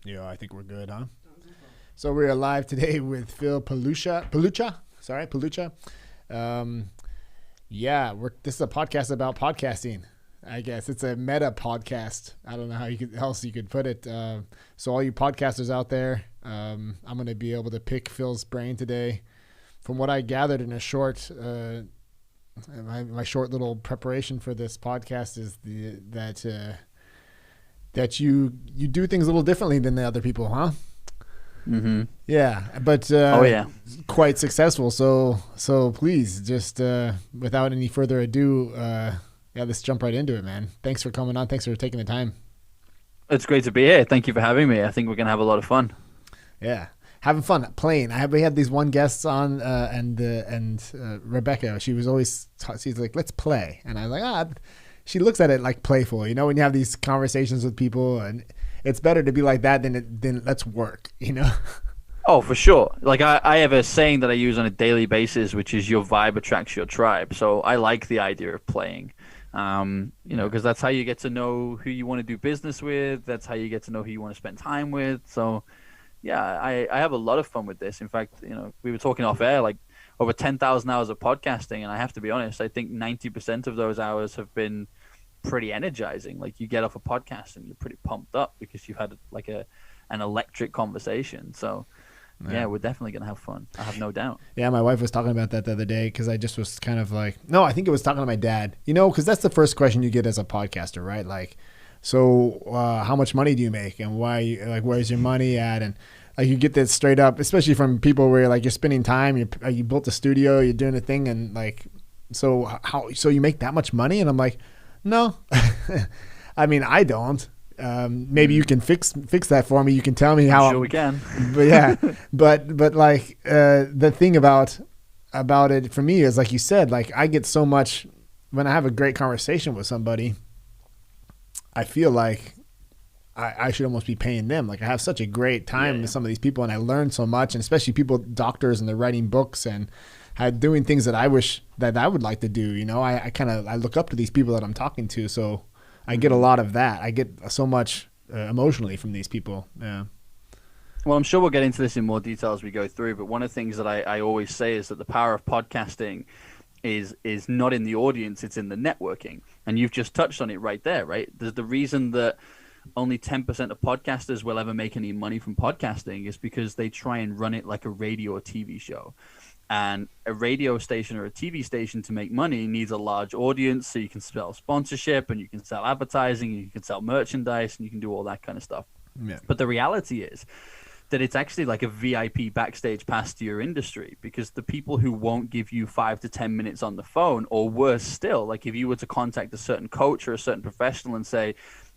Yeah, I think we're good, huh? So we're live today with Phil Pelucha. Um, yeah, this is a podcast about podcasting. I guess it's a meta podcast. I don't know else you could put it. So all you podcasters out there, I'm going to be able to pick Phil's brain today. From what I gathered in a short, my short little preparation for this podcast is that you do things a little differently than the other people, huh? Mm-hmm. Yeah, but quite successful. So please, just without any further ado, let's jump right into it, man. Thanks for coming on. Thanks for taking the time. It's great to be here. Thank you for having me. I think we're gonna have a lot of fun. Yeah, having fun playing. We had these one guests on, and Rebecca. She's like, let's play, and I was like, She looks at it like playful, you know. When you have these conversations with people, and it's better to be like that than let's work, you know. Oh, for sure. Like I have a saying that I use on a daily basis, which is your vibe attracts your tribe. So I like the idea of playing, because that's how you get to know who you want to do business with. That's how you get to know who you want to spend time with. So, yeah, I have a lot of fun with this. In fact, we were talking off air, like over 10,000 hours of podcasting, and I have to be honest, I think 90% of those hours have been pretty energizing. Like you get off a podcast and you're pretty pumped up because you've had an electric conversation. So yeah, we're definitely gonna have fun. I have no doubt. Yeah, my wife was talking about that the other day because I just was kind of like, no, I think it was talking to my dad. Because that's the first question you get as a podcaster, right? Like, so how much money do you make, and why? Like, where's your money at? And like you get that straight up, especially from people where like you're spending time, you built a studio, you're doing a thing, and like, so you make that much money? And I'm like, no, I mean, I don't. Maybe you can fix that for me. You can tell me how. Sure, we can. But yeah, but like the thing about it for me is, like you said, like I get so much when I have a great conversation with somebody. I feel like I should almost be paying them. Like I have such a great time with some of these people, and I learn so much, and especially doctors, and they're writing books and doing things that I wish that I would like to do. I look up to these people that I'm talking to, so I get a lot of that. I get so much emotionally from these people. Yeah. Well, I'm sure we'll get into this in more detail as we go through, but one of the things that I always say is that the power of podcasting is not in the audience, it's in the networking. And you've just touched on it right there, right? There's the reason that only 10% of podcasters will ever make any money from podcasting is because they try and run it like a radio or TV show. And a radio station or a TV station to make money needs a large audience, so you can sell sponsorship and you can sell advertising and you can sell merchandise and you can do all that kind of stuff. Yeah. But the reality is that it's actually like a VIP backstage pass to your industry, because the people who won't give you 5 to 10 minutes on the phone, or worse still, like if you were to contact a certain coach or a certain professional and say,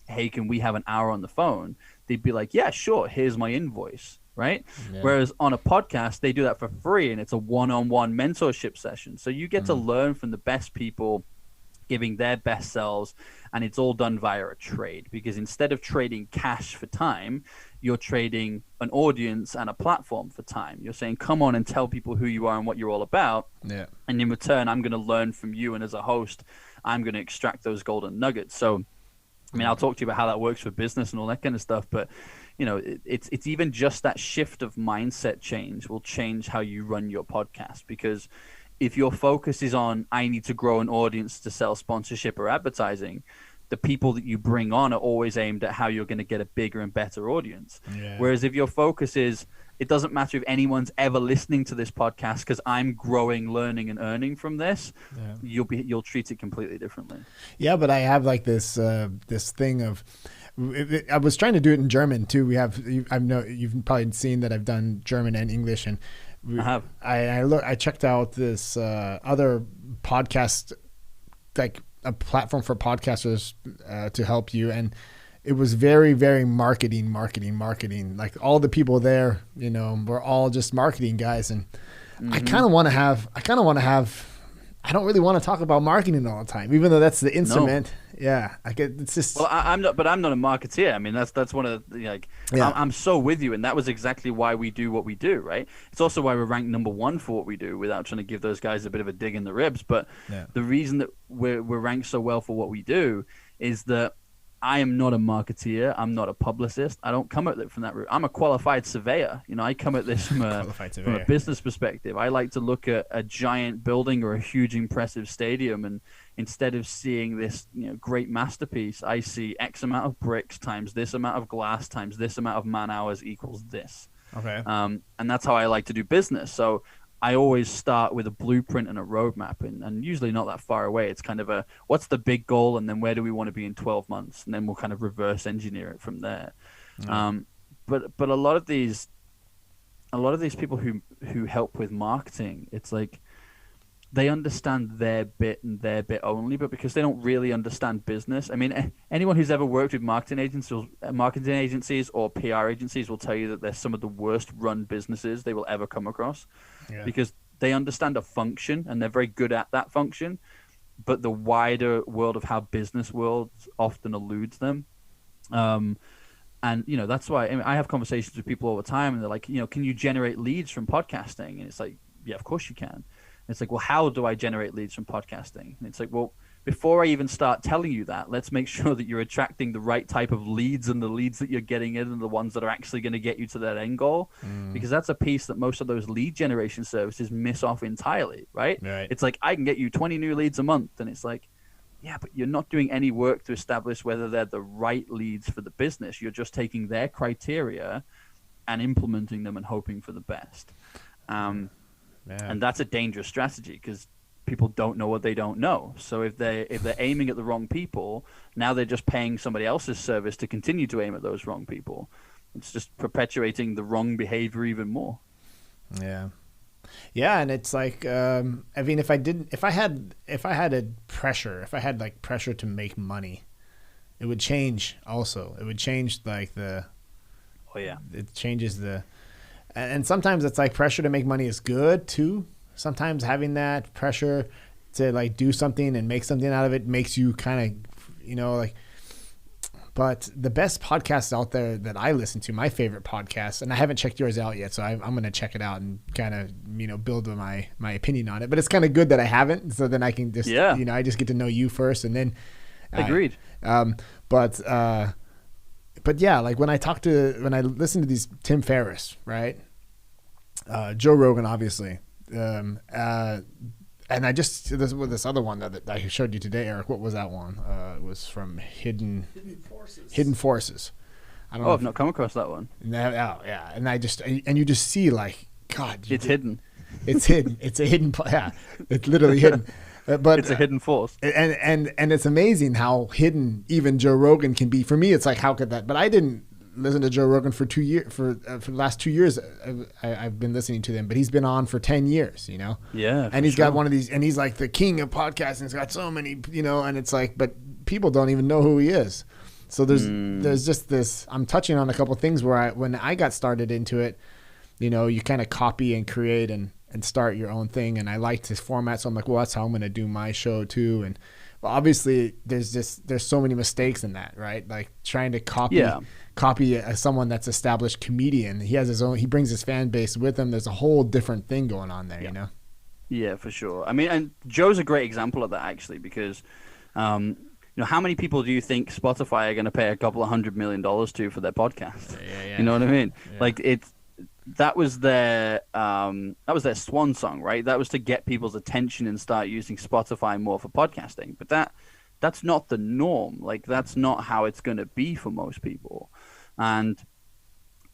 hey, can we have an hour on the phone? They'd be like, yeah, sure, here's my invoice. Right? Yeah. Whereas on a podcast, they do that for free, and it's a one-on-one mentorship session. So you get to learn from the best people giving their best selves, and it's all done via a trade, because instead of trading cash for time, you're trading an audience and a platform for time. You're saying, come on and tell people who you are and what you're all about. Yeah. And in return, I'm going to learn from you. And as a host, I'm going to extract those golden nuggets. So, I mean, I'll talk to you about how that works for business and all that kind of stuff, but it's even just that shift of mindset change will change how you run your podcast. Because if your focus is on, I need to grow an audience to sell sponsorship or advertising, the people that you bring on are always aimed at how you're going to get a bigger and better audience. Yeah. Whereas if your focus is, it doesn't matter if anyone's ever listening to this podcast because I'm growing, learning, and earning from this, you'll treat it completely differently. Yeah, but I have like this thing of, I was trying to do it in German too. I know you've probably seen that I've done German and English, and I have. I checked out this other podcast, like a platform for podcasters to help you, and it was very, very marketing. Like all the people there, were all just marketing guys, and I kind of want to have. I don't really want to talk about marketing all the time, even though that's the instrument. No. Yeah, it's just. Well, I'm not a marketeer. I mean, that's one of the I'm so with you, and that was exactly why we do what we do, right? It's also why we're ranked #1 for what we do, without trying to give those guys a bit of a dig in the ribs. But the reason that we're ranked so well for what we do is that I am not a marketeer. I'm not a publicist. I don't come at it from that route. I'm a qualified surveyor. I come at this from a business perspective. I like to look at a giant building or a huge, impressive stadium, and instead of seeing this, great masterpiece, I see X amount of bricks times this amount of glass times this amount of man hours equals this. Okay. And that's how I like to do business. So I always start with a blueprint and a roadmap, and usually not that far away. It's kind of what's the big goal, and then where do we want to be in 12 months, and then we'll kind of reverse engineer it from there. But a lot of these people who help with marketing, it's like they understand their bit and their bit only, but because they don't really understand business. I mean, anyone who's ever worked with marketing agencies or PR agencies will tell you that they're some of the worst run businesses they will ever come across, because they understand a function and they're very good at that function, but the wider world of how business worlds often eludes them. And that's why I have conversations with people all the time, and they're like, can you generate leads from podcasting? And it's like, yeah, of course you can. It's like, well, how do I generate leads from podcasting? And it's like, well, before I even start telling you that, let's make sure that you're attracting the right type of leads, and the leads that you're getting in are the ones that are actually going to get you to that end goal. Because that's a piece that most of those lead generation services miss off entirely, right? It's like, I can get you 20 new leads a month. And it's like, yeah, but you're not doing any work to establish whether they're the right leads for the business. You're just taking their criteria and implementing them and hoping for the best. And that's a dangerous strategy, because people don't know what they don't know. So if they're aiming at the wrong people, now they're just paying somebody else's service to continue to aim at those wrong people. It's just perpetuating the wrong behavior even more. Yeah. Yeah, and it's like, I mean, if I had pressure to make money, it would change also. It would change it changes and sometimes it's like pressure to make money is good too. Sometimes having that pressure to like do something and make something out of it makes you kind of, but the best podcasts out there that I listen to, my favorite podcasts, and I haven't checked yours out yet, so I'm going to check it out and kind of, build my opinion on it. But it's kind of good that I haven't, so then I can just, I just get to know you first, and then. Agreed. But yeah, like when I listen to these Tim Ferriss, right? Joe Rogan, obviously. And I just, this other one that I showed you today, Eric, what was that one? It was from Hidden Forces. I don't know. I've not come across that one. Yeah. And you just see like, God. It's hidden. It's hidden. It's a hidden, yeah. It's literally hidden. But it's a hidden force. And it's amazing how hidden even Joe Rogan can be. For me, it's like, how could that? But I didn't listen to Joe Rogan for 2 years. For the last 2 years, I've been listening to them. But he's been on for 10 years, Yeah. And he's got one of these, and he's like the king of podcasting. He's got so many, and it's like, but people don't even know who he is. So there's just this. I'm touching on a couple of things where when I got started into it, you kind of copy and create and start your own thing. And I liked his format. So I'm like, well, that's how I'm going to do my show too. And but obviously there's so many mistakes in that, right? Like trying to copy someone that's established comedian. He has his own, he brings his fan base with him. There's a whole different thing going on there, Yeah, for sure. I mean, and Joe's a great example of that actually, because, how many people do you think Spotify are going to pay a couple of $100 million to for their podcast? Yeah. You know what I mean? Yeah. Like that was their swan song, right? That was to get people's attention and start using Spotify more for podcasting. But that's not the norm. Like that's not how it's going to be for most people. And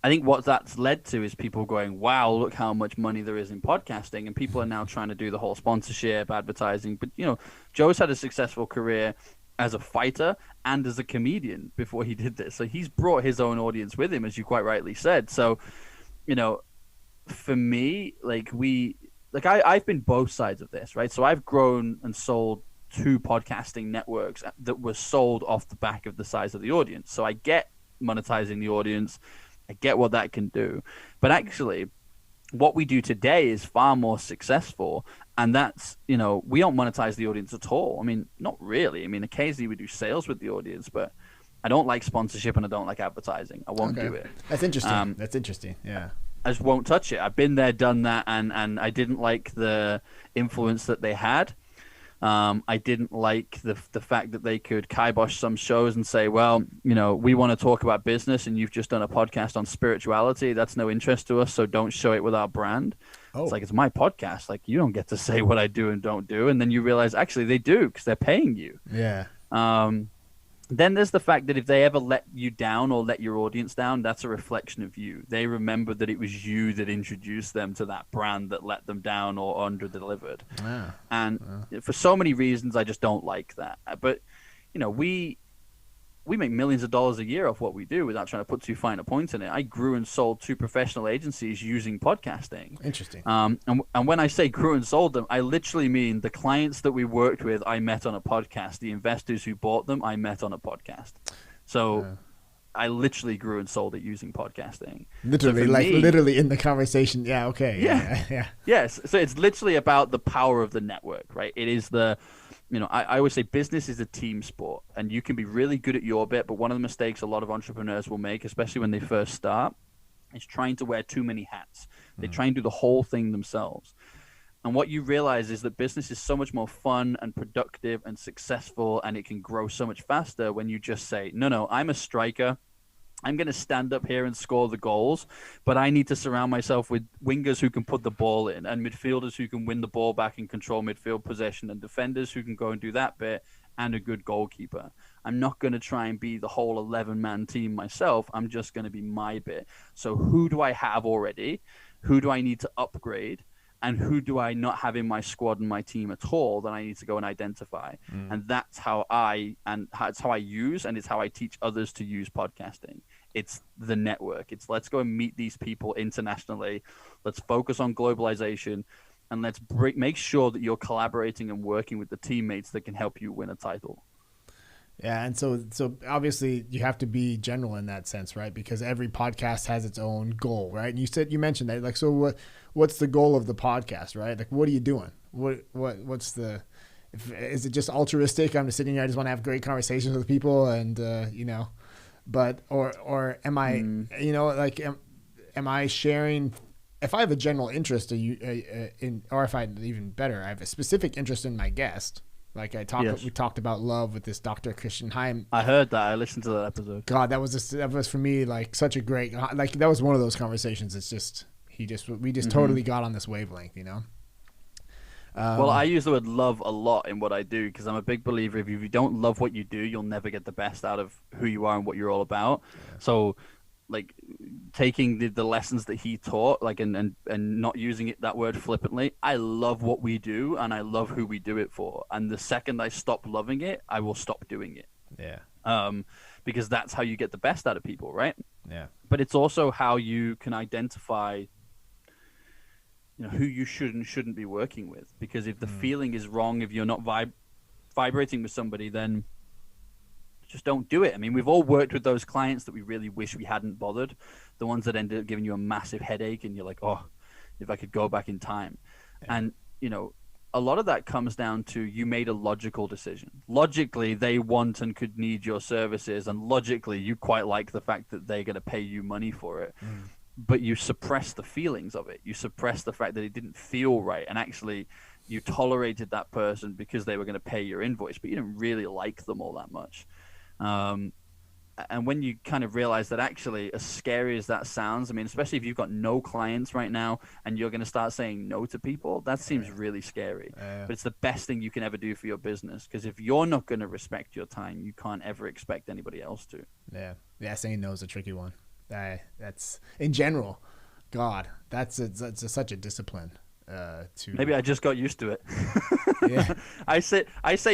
I think what that's led to is people going, wow, look how much money there is in podcasting. And people are now trying to do the whole sponsorship, advertising. But, Joe's had a successful career as a fighter and as a comedian before he did this. So he's brought his own audience with him, as you quite rightly said. So, for me, I've been both sides of this, right? So I've grown and sold 2 podcasting networks that were sold off the back of the size of the audience. So I get monetizing the audience. I get what that can do. But actually, what we do today is far more successful. And that's, we don't monetize the audience at all. I mean, not really. I mean, occasionally we do sales with the audience, but I don't like sponsorship and I don't like advertising. I won't do it. That's interesting. That's interesting. Yeah. I just won't touch it. I've been there, done that, and I didn't like the influence that they had. I didn't like the fact that they could kibosh some shows and say, well, we want to talk about business and you've just done a podcast on spirituality. That's no interest to us, so don't show it with our brand. Oh. It's like, it's my podcast. Like, you don't get to say what I do and don't do. And then you realize, actually, they do because they're paying you. Yeah. Then there's the fact that if they ever let you down or let your audience down, that's a reflection of you. They remember that it was you that introduced them to that brand that let them down or under-delivered. Yeah. And for so many reasons, I just don't like that. But, we make millions of dollars a year off what we do without trying to put too fine a point in it. I grew and sold 2 professional agencies using podcasting. Interesting. And when I say grew and sold them, I literally mean the clients that we worked with, I met on a podcast. The investors who bought them, I met on a podcast. So I literally grew and sold it using podcasting. Literally, so literally in the conversation. Yeah. Okay. Yeah. Yes. So it's literally about the power of the network, right? It is I always say business is a team sport, and you can be really good at your bit, but one of the mistakes a lot of entrepreneurs will make, especially when they first start, is trying to wear too many hats. They try and do the whole thing themselves. And what you realize is that business is so much more fun and productive and successful, and it can grow so much faster when you just say, no, I'm a striker. I'm going to stand up here and score the goals, but I need to surround myself with wingers who can put the ball in and midfielders who can win the ball back and control midfield possession and defenders who can go and do that bit and a good goalkeeper. I'm not going to try and be the whole 11-man team myself. I'm just going to be my bit. So who do I have already? Who do I need to upgrade? And who do I not have in my squad and my team at all that I need to go and identify? And that's how it's how I use, and it's how I teach others to use podcasting. It's the network. It's let's go and meet these people internationally. Let's focus on globalization, and let's make sure that you're collaborating and working with the teammates that can help you win a title. Yeah, and so obviously you have to be general in that sense, right? Because every podcast has its own goal, right? And you mentioned that, like, so what's the goal of the podcast, right? Like, what are you doing? What's the is it just altruistic? I'm just sitting here, I just want to have great conversations with people, and but or am I am I sharing? If I have a general interest in, or if I even better, I have a specific interest in my guest. Like we talked about love with this Dr. Christian Heim. I heard that. I listened to that episode. God, that was for me like such a great, like that was one of those conversations. It's just we just totally got on this wavelength, Well, I use the word love a lot in what I do because I'm a big believer if you don't love what you do, you'll never get the best out of who you are and what you're all about. Yeah. So, like taking the lessons that he taught, like and not using that word flippantly. I love what we do and I love who we do it for. And the second I stop loving it, I will stop doing it. Yeah. Because that's how you get the best out of people, right? Yeah. But it's also how you can identify, who you should and shouldn't be working with. Because if the feeling is wrong, if you're not vibrating with somebody, then just don't do it. I mean, we've all worked with those clients that we really wish we hadn't bothered, the ones that ended up giving you a massive headache and you're like, oh, if I could go back in time. Yeah. And, a lot of that comes down to you made a logical decision. Logically, they want and could need your services, and logically, you quite like the fact that they're going to pay you money for it. But you suppress the feelings of it. You suppress the fact that it didn't feel right, and actually you tolerated that person because they were going to pay your invoice, but you didn't really like them all that much. And when you kind of realize that actually, as scary as that sounds, I mean, especially if you've got no clients right now and you're going to start saying no to people, that seems really scary. But it's the best thing you can ever do for your business, because if you're not going to respect your time, you can't ever expect anybody else to. Yeah, saying no is a tricky one. That's in general, God, that's such a discipline. Maybe I just got used to it. Yeah. I say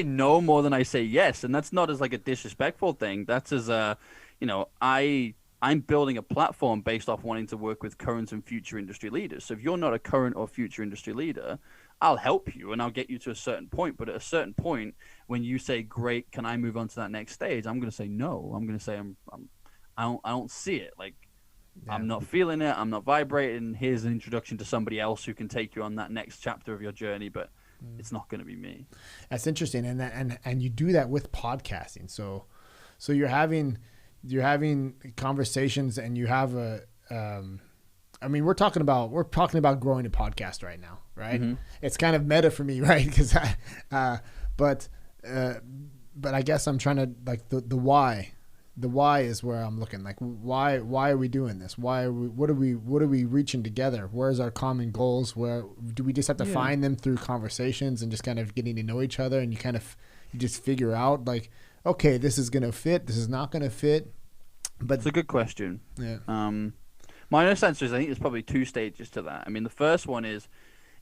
no more than I say yes, and that's not as like a disrespectful thing. That's as I'm building a platform based off wanting to work with current and future industry leaders. So if you're not a current or future industry leader, I'll help you and I'll get you to a certain point. But at a certain point, when you say, "Great, can I move on to that next stage?" I'm going to say no. I'm going to say I don't see it. Like, yeah. I'm not feeling it. I'm not vibrating. Here's an introduction to somebody else who can take you on that next chapter of your journey, but it's not going to be me. That's interesting. And you do that with podcasting. So you're having conversations, and you have we're talking about growing a podcast right now, right? Mm-hmm. It's kind of meta for me, right? Because but I guess I'm trying to like the why. The why is where I'm looking. Like why are we doing this? What are we reaching together? Where's our common goals? Where do we just have to find them through conversations and just kind of getting to know each other, and you just figure out like, okay, this is gonna fit, this is not gonna fit. But it's a good question. Yeah. My honest answer is I think there's probably two stages to that. I mean, the first one is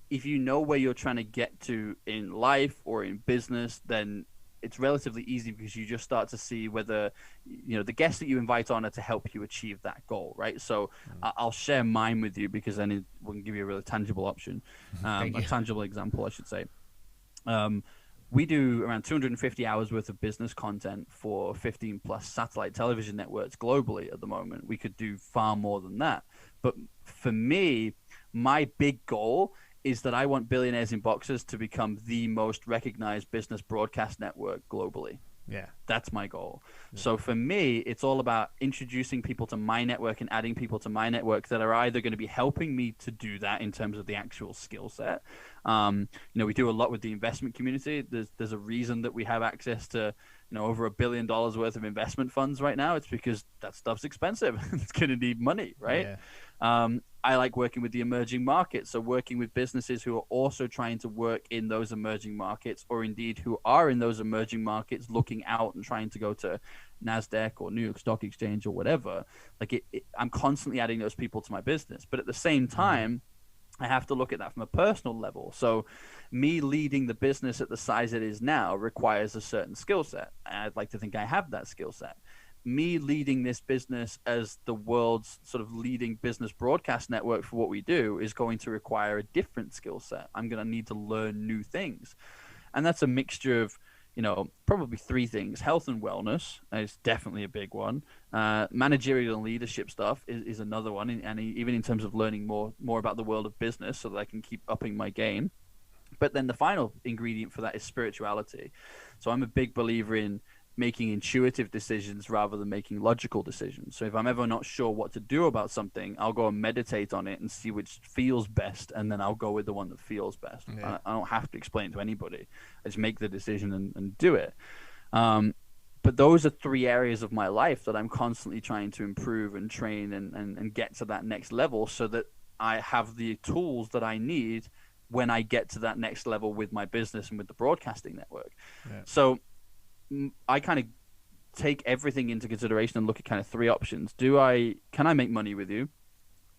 if you know where you're trying to get to in life or in business, then it's relatively easy because you just start to see whether, the guests that you invite on are to help you achieve that goal, right? So I'll share mine with you because then it will give you a really tangible option, a tangible example, I should say. We do around 250 hours worth of business content for 15 plus satellite television networks globally at the moment. We could do far more than that. But for me, my big goal is that I want Billionaires in Boxers to become the most recognized business broadcast network globally. Yeah. That's my goal. Yeah. So for me, it's all about introducing people to my network and adding people to my network that are either going to be helping me to do that in terms of the actual skill set. We do a lot with the investment community. There's a reason that we have access to, over $1 billion worth of investment funds right now. It's because that stuff's expensive. It's going to need money, right? Yeah. I like working with the emerging markets. So working with businesses who are also trying to work in those emerging markets, or indeed who are in those emerging markets looking out and trying to go to NASDAQ or New York Stock Exchange or whatever. Like I'm constantly adding those people to my business. But at the same time, I have to look at that from a personal level. So me leading the business at the size it is now requires a certain skill set. And I'd like to think I have that skill set. Me leading this business as the world's sort of leading business broadcast network for what we do is going to require a different skill set. I'm going to need to learn new things. And that's a mixture of, probably three things. Health and wellness is definitely a big one. Managerial and leadership stuff is another one. And even in terms of learning more about the world of business so that I can keep upping my game. But then the final ingredient for that is spirituality. So I'm a big believer in making intuitive decisions rather than making logical decisions. So if I'm ever not sure what to do about something, I'll go and meditate on it and see which feels best, and then I'll go with the one that feels best. Yeah. I don't have to explain it to anybody. I just make the decision and do it. But those are three areas of my life that I'm constantly trying to improve and train and get to that next level so that I have the tools that I need when I get to that next level with my business and with the broadcasting network. Yeah. So I kind of take everything into consideration and look at kind of three options. Can I make money with you?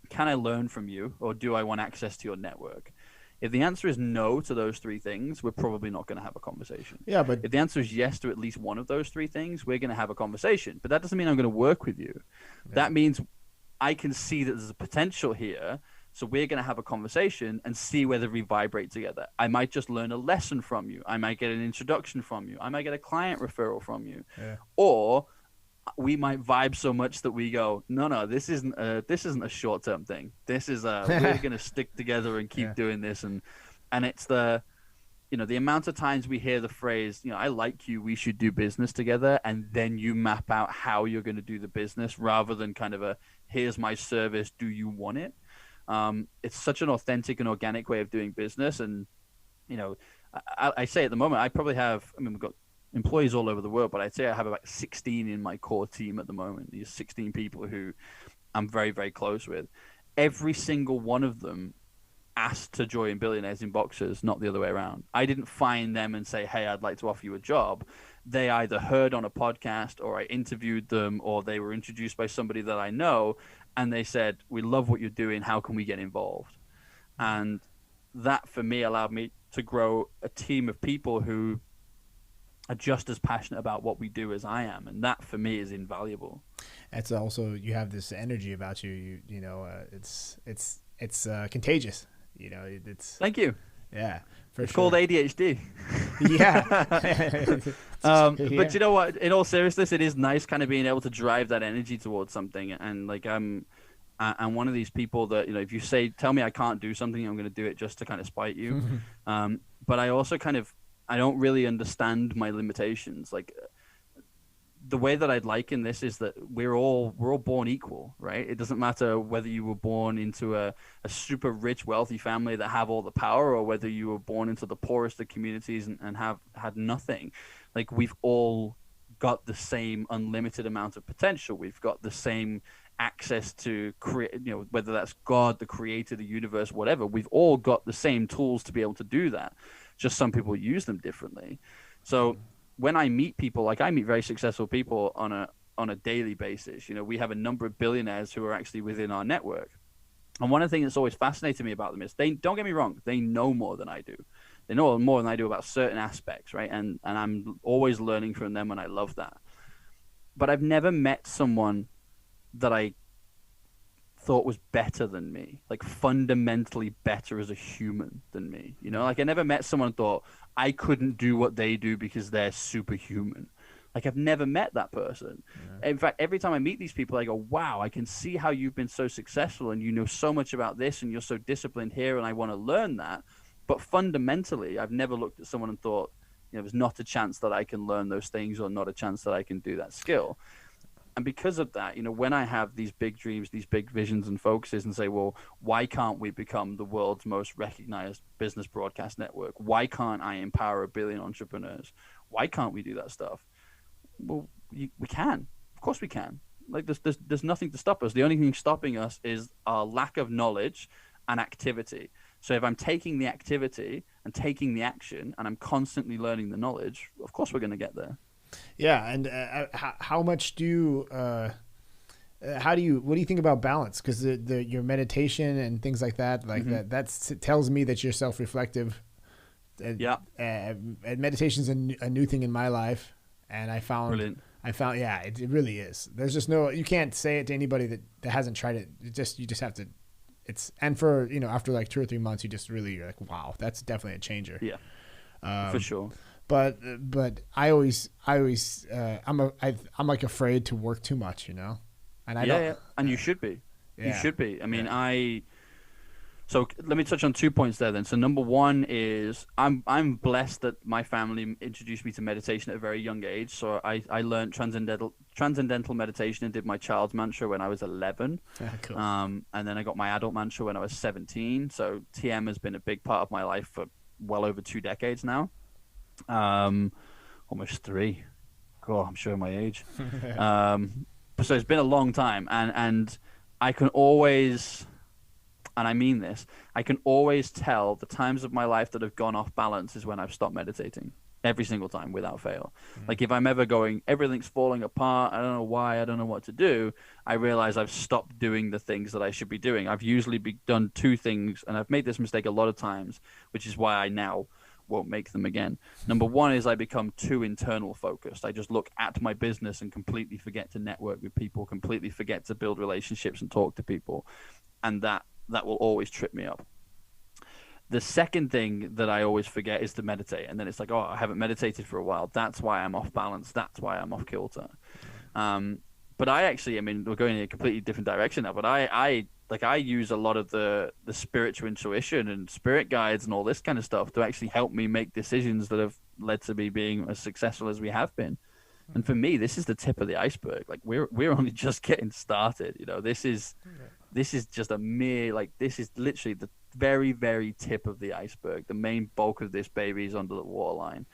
Can I learn from you? Or do I want access to your network? If the answer is no to those three things, we're probably not going to have a conversation. Yeah, but if the answer is yes to at least one of those three things, we're going to have a conversation. But that doesn't mean I'm going to work with you. Yeah. That means I can see that there's a potential here. So we're going to have a conversation and see whether we vibrate together. I might just learn a lesson from you. I might get an introduction from you. I might get a client referral from you. Yeah. Or we might vibe so much that we go, no, this isn't a short-term thing. This is we're going to stick together and keep doing this. And it's the amount of times we hear the phrase, I like you, we should do business together. And then you map out how you're going to do the business rather than kind of here's my service. Do you want it? It's such an authentic and organic way of doing business. And, I say at the moment, we've got employees all over the world, but I'd say I have about 16 in my core team at the moment. These 16 people who I'm very, very close with. Every single one of them asked to join Billionaires in Boxers, not the other way around. I didn't find them and say, hey, I'd like to offer you a job. They either heard on a podcast or I interviewed them or they were introduced by somebody that I know. And they said, we love what you're doing. How can we get involved? And that, for me, allowed me to grow a team of people who are just as passionate about what we do as I am. And that, for me, is invaluable. It's also, you have this energy about you. It's contagious. It's. Thank you. Yeah, it's called ADHD. Yeah. But you know what? In all seriousness, it is nice kind of being able to drive that energy towards something. And like I'm one of these people that, if you tell me I can't do something, I'm going to do it just to kind of spite you. But I also I don't really understand my limitations. Like the way that I'd liken this is that we're all born equal, right? It doesn't matter whether you were born into a super rich, wealthy family that have all the power, or whether you were born into the poorest of communities and have had nothing. Like, we've all got the same unlimited amount of potential. We've got the same access to create, whether that's God, the creator, the universe, whatever. We've all got the same tools to be able to do that. Just some people use them differently. So when I meet people, like I meet very successful people on a daily basis. We have a number of billionaires who are actually within our network. And one of the things that's always fascinated me about them is don't get me wrong, they know more than I do. They know more than I do about certain aspects, right? And I'm always learning from them, and I love that. But I've never met someone that I thought was better than me, like fundamentally better as a human than me. Like I never met someone and thought I couldn't do what they do because they're superhuman. Like I've never met that person. Yeah. In fact, every time I meet these people, I go, wow, I can see how you've been so successful and you know so much about this and you're so disciplined here, and I want to learn that. But fundamentally, I've never looked at someone and thought, there's not a chance that I can learn those things, or not a chance that I can do that skill. And because of that, when I have these big dreams, these big visions and focuses, and say, well, why can't we become the world's most recognized business broadcast network? Why can't I empower 1 billion entrepreneurs? Why can't we do that stuff? Well, we can. Of course we can. Like there's nothing to stop us. The only thing stopping us is our lack of knowledge and activity. So if I'm taking the activity and taking the action, and I'm constantly learning the knowledge, of course we're going to get there. Yeah, and how much do you, what do you think about balance? Because your meditation and things like that, like that tells me that you're self-reflective. Yeah. And meditation's a new thing in my life, and I found, brilliant. Yeah, it really is. There's just you can't say it to anybody that hasn't tried it. You just have to. And for after like 2 or 3 months, you're like, wow, that's definitely a changer. Yeah, for sure. But I always I'm like afraid to work too much, and I don't. Yeah, and you should be. Yeah. You should be. I mean, So let me touch on 2 points there then. So number one is I'm blessed that my family introduced me to meditation at a very young age. So I learned transcendental meditation and did my child's mantra when I was 11. Cool. And then I got my adult mantra when I was 17. So TM has been a big part of my life for well over 2 decades now. Almost 3. God, I'm showing my age. So it's been a long time, and I can always, and I mean this, I can always tell the times of my life that have gone off balance is when I've stopped meditating. Every single time, without fail. Like if I'm ever going, everything's falling apart, I don't know why, I don't know what to do, I realize I've stopped doing the things that I should be doing. I've usually done 2 things, and I've made this mistake a lot of times, which is why I now won't make them again. Number one is I become too internal focused. I just look at my business and completely forget to network with people, completely forget to build relationships and talk to people. And that will always trip me up. The second thing that I always forget is to meditate. And then it's like, oh, I haven't meditated for a while. That's why I'm off balance. That's why I'm off kilter. But I actually, we're going in a completely different direction now, but I use a lot of the spiritual intuition and spirit guides and all this kind of stuff to actually help me make decisions that have led to me being as successful as we have been. And for me, this is the tip of the iceberg. Like we're only just getting started. This is just a mere, this is literally the very, very tip of the iceberg. The main bulk of this baby is under the waterline.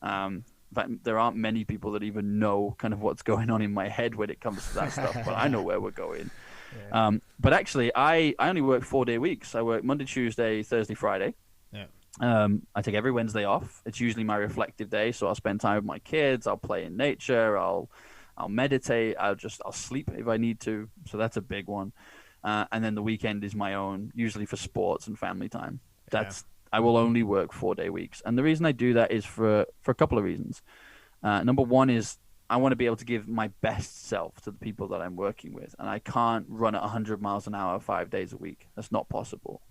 In fact, there aren't many people that even know kind of what's going on in my head when it comes to that stuff, but I know where we're going. Yeah. But actually, I only work 4-day weeks. I work Monday, Tuesday, Thursday, Friday. Yeah. I take every Wednesday off. It's usually my reflective day, so I'll spend time with my kids. I'll play in nature. I'll meditate. I'll sleep if I need to. So that's a big one. And then the weekend is my own, usually for sports and family time. I will only work 4-day weeks, and the reason I do that is for a couple of reasons. Number one is I want to be able to give my best self to the people that I'm working with, and I can't run at 100 miles an hour 5 days a week. That's not possible.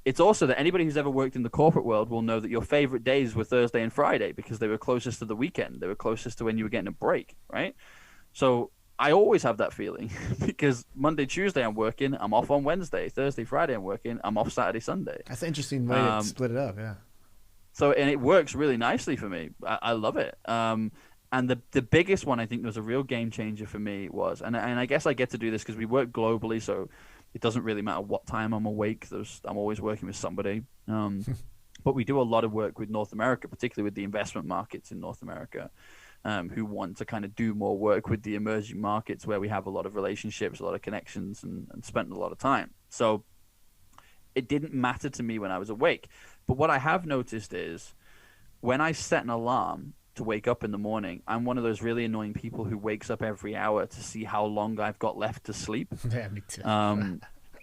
It's also that anybody who's ever worked in the corporate world will know that your favorite days were Thursday and Friday because they were closest to the weekend. They were closest to when you were getting a break, right? So I always have that feeling because Monday, Tuesday I'm working, I'm off on Wednesday. Thursday, Friday I'm working, I'm off Saturday, Sunday. That's an interesting way to split it up, yeah. So, and it works really nicely for me. I love it. And the biggest one I think was a real game changer for me was, and I guess I get to do this because we work globally, so it doesn't really matter what time I'm awake. I'm always working with somebody. But we do a lot of work with North America, particularly with the investment markets in North America, who want to kind of do more work with the emerging markets where we have a lot of relationships, a lot of connections, and spent a lot of time. So it didn't matter to me when I was awake. But what I have noticed is when I set an alarm to wake up in the morning, I'm one of those really annoying people who wakes up every hour to see how long I've got left to sleep. Yeah, me too.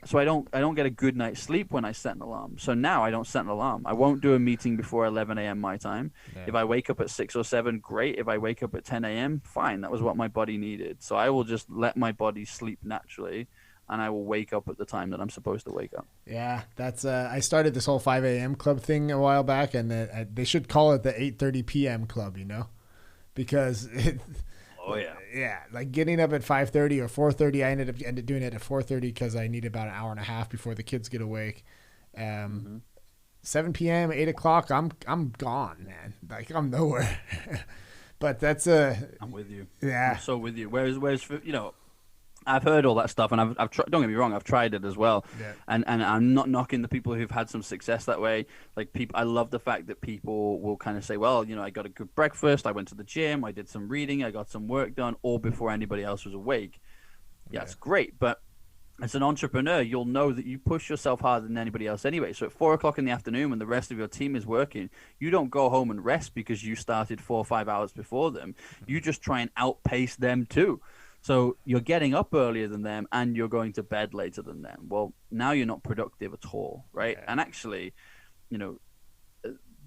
So I don't get a good night's sleep when I set an alarm. So now I don't set an alarm. I won't do a meeting before 11 a.m. my time. Yeah. If I wake up at 6 or 7, great. If I wake up at 10 a.m., fine. That was what my body needed. So I will just let my body sleep naturally, and I will wake up at the time that I'm supposed to wake up. Yeah, that's I started this whole 5 a.m. club thing a while back, and they should call it the 8:30 p.m. club, because oh yeah, yeah, like getting up at 5:30 or 4:30. I ended up doing it at 4:30 because I need about an hour and a half before the kids get awake. 7 p.m., 8 o'clock, I'm gone, man. Like I'm nowhere. But that's I'm with you. Yeah, I'm so with you. Whereas I've heard all that stuff, and I've tried. Don't get me wrong, I've tried it as well. Yeah. And I'm not knocking the people who've had some success that way. Like I love the fact that people will kind of say, well, I got a good breakfast, I went to the gym, I did some reading, I got some work done, all before anybody else was awake. Yeah, it's great, but as an entrepreneur, you'll know that you push yourself harder than anybody else anyway. So at 4 o'clock in the afternoon, when the rest of your team is working, you don't go home and rest because you started 4 or 5 hours before them. You just try and outpace them too. So you're getting up earlier than them and you're going to bed later than them. Well, now you're not productive at all, right? Yeah. And actually,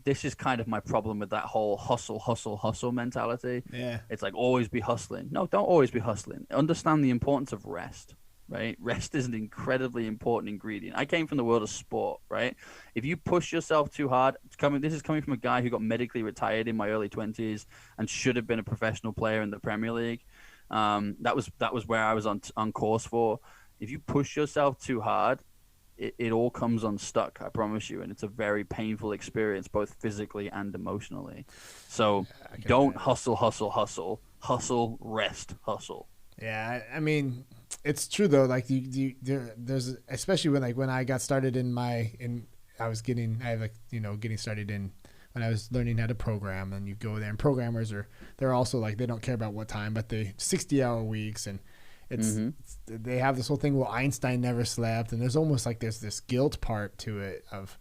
this is kind of my problem with that whole hustle mentality. Yeah. It's like always be hustling. No, don't always be hustling. Understand the importance of rest, right? Rest is an incredibly important ingredient. I came from the world of sport, right? If you push yourself too hard, this is coming from a guy who got medically retired in my early 20s and should have been a professional player in the Premier League. That was where I was on course for. If you push yourself too hard, it all comes unstuck, I promise you, and it's a very painful experience, both physically and emotionally. So don't hustle, rest, hustle. Yeah, I mean, it's true though. Like there's especially when I got started getting started in. When I was learning how to program, and you go there, and programmers they're also like, they don't care about what time, but they 60-hour weeks, and they have this whole thing. Well, Einstein never slept, and there's almost like there's this guilt part to it of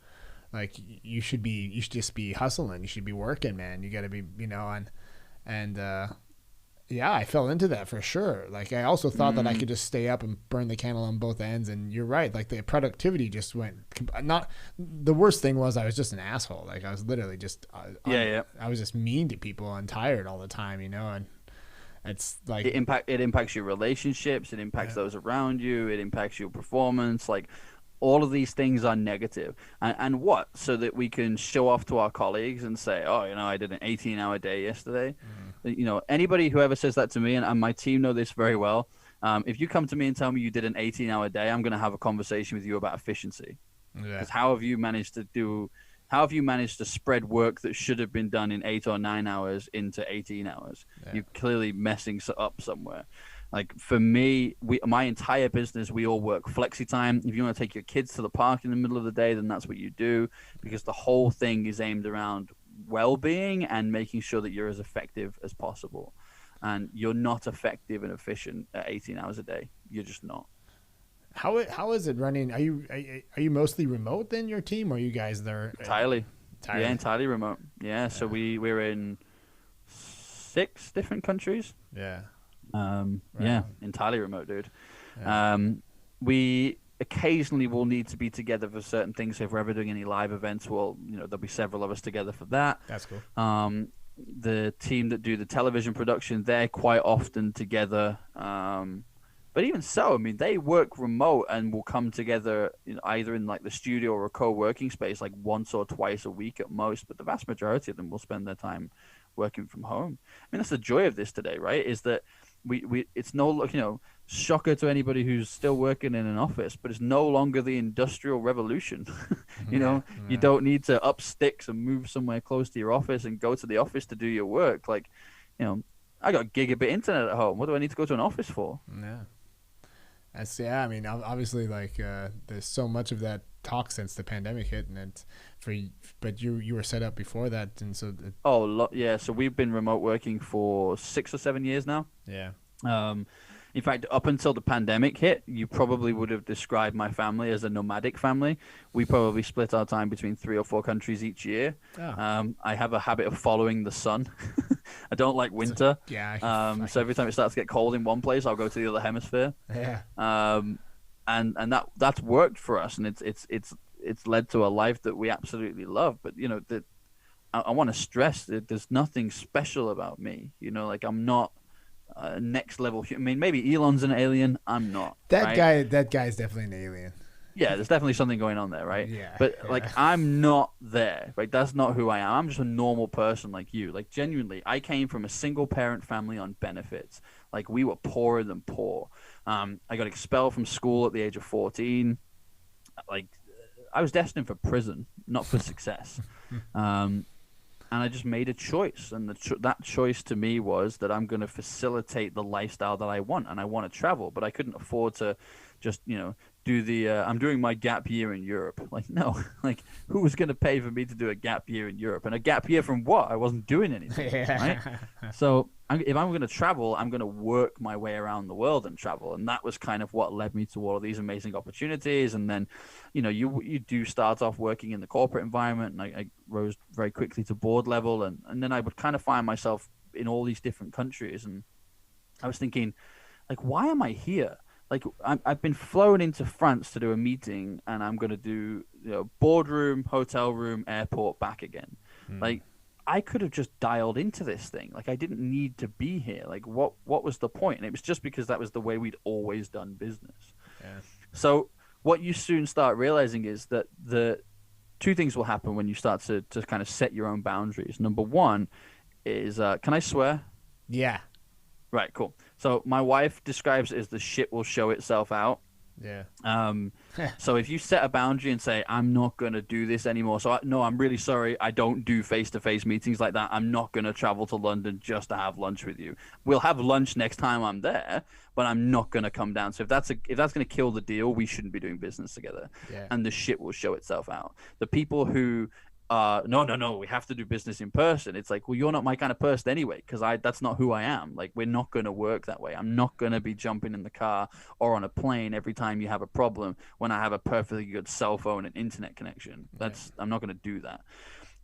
like you should just be hustling, you should be working, man. You got to be, yeah, I fell into that for sure. Like I also thought that I could just stay up and burn the candle on both ends. And you're right. Like the productivity just went not. The worst thing was I was just an asshole. Like I was literally just I was just mean to people and tired all the time. And it's like it impacts your relationships. It impacts those around you. It impacts your performance. Like all of these things are negative. And what? So that we can show off to our colleagues and say, oh, I did an 18-hour day yesterday. Anybody who ever says that to me, and my team know this very well, if you come to me and tell me you did an 18-hour day, I'm going to have a conversation with you about efficiency. Because how have you managed to spread work that should have been done in 8 or 9 hours into 18 hours? Yeah. You're clearly messing up somewhere. Like for me, my entire business, we all work flexi time. If you want to take your kids to the park in the middle of the day, then that's what you do, because the whole thing is aimed around well-being and making sure that you're as effective as possible. And you're not effective and efficient at 18 hours a day. You're just not. How is it running? Are you mostly remote then, your team, or are you guys there? Entirely. Yeah, entirely remote. Yeah. So we're in 6 different countries. Yeah. Yeah, entirely remote, dude. Yeah. We occasionally will need to be together for certain things. So if we're ever doing any live events, there'll be several of us together for that. That's cool. The team that do the television production, they're quite often together. But even so, I mean, they work remote and will come together either in like the studio or a co-working space like once or twice a week at most. But the vast majority of them will spend their time working from home. I mean, that's the joy of this today, right? Is that it's no shocker to anybody who's still working in an office, but it's no longer the industrial revolution. You don't need to up sticks and move somewhere close to your office and go to the office to do your work. Like you know, I got gigabit internet at home. What do I need to go to an office for? Yeah. I mean, obviously, like there's so much of that talk since the pandemic hit, and but you were set up before that, and so Yeah. So we've been remote working for 6 or 7 years now. yeah, Um, in fact, up until the pandemic hit, you probably would have described my family as a nomadic family. We probably split our time between 3 or 4 countries each year. I have a habit of following the sun. I don't like winter. Yeah. So every time it starts to get cold in one place, I'll go to the other hemisphere. Yeah. And that's worked for us, and it's led to a life that we absolutely love. But I want to stress that there's nothing special about me. Like I'm not next level. I mean, maybe Elon's an alien. I'm not. That right? guy's definitely an alien. Yeah, there's definitely something going on there, right? Yeah. But like, I'm not there, right? That's not who I am. I'm just a normal person like you. Like, genuinely, I came from a single parent family on benefits. Like, we were poorer than poor. I got expelled from school at the age of 14. Like, I was destined for prison, not for success. And I just made a choice, and that choice to me was that I'm going to facilitate the lifestyle that I want, and I want to travel, but I couldn't afford to just do the I'm doing my gap year in Europe. Like, no, like, who was going to pay for me to do a gap year in Europe? And a gap year from what? I wasn't doing anything. Yeah. Right? So if I'm going to travel, I'm going to work my way around the world and travel, and that was kind of what led me to all of these amazing opportunities. And then you do start off working in the corporate environment, and I rose very quickly to board level, and then I would kind of find myself in all these different countries, and I was thinking, like, why am I here? Like, I've been flown into France to do a meeting, and I'm going to do boardroom, hotel room, airport, back again. Like, I could have just dialed into this thing. Like, I didn't need to be here. Like, what was the point? And it was just because that was the way we'd always done business. Yeah. So what you soon start realizing is that the two things will happen when you start to kind of set your own boundaries. Number one is, can I swear? Yeah. Right, cool. So my wife describes it as the shit will show itself out. Yeah. So if you set a boundary and say, I'm not going to do this anymore. So no, I'm really sorry. I don't do face-to-face meetings like that. I'm not going to travel to London just to have lunch with you. We'll have lunch next time I'm there, but I'm not going to come down. So if that's going to kill the deal, we shouldn't be doing business together. Yeah. And the shit will show itself out. The people who no, we have to do business in person. It's like, well, you're not my kind of person anyway, because that's not who I am. Like, we're not going to work that way. I'm not going to be jumping in the car or on a plane every time you have a problem when I have a perfectly good cell phone and internet connection. I'm not going to do that.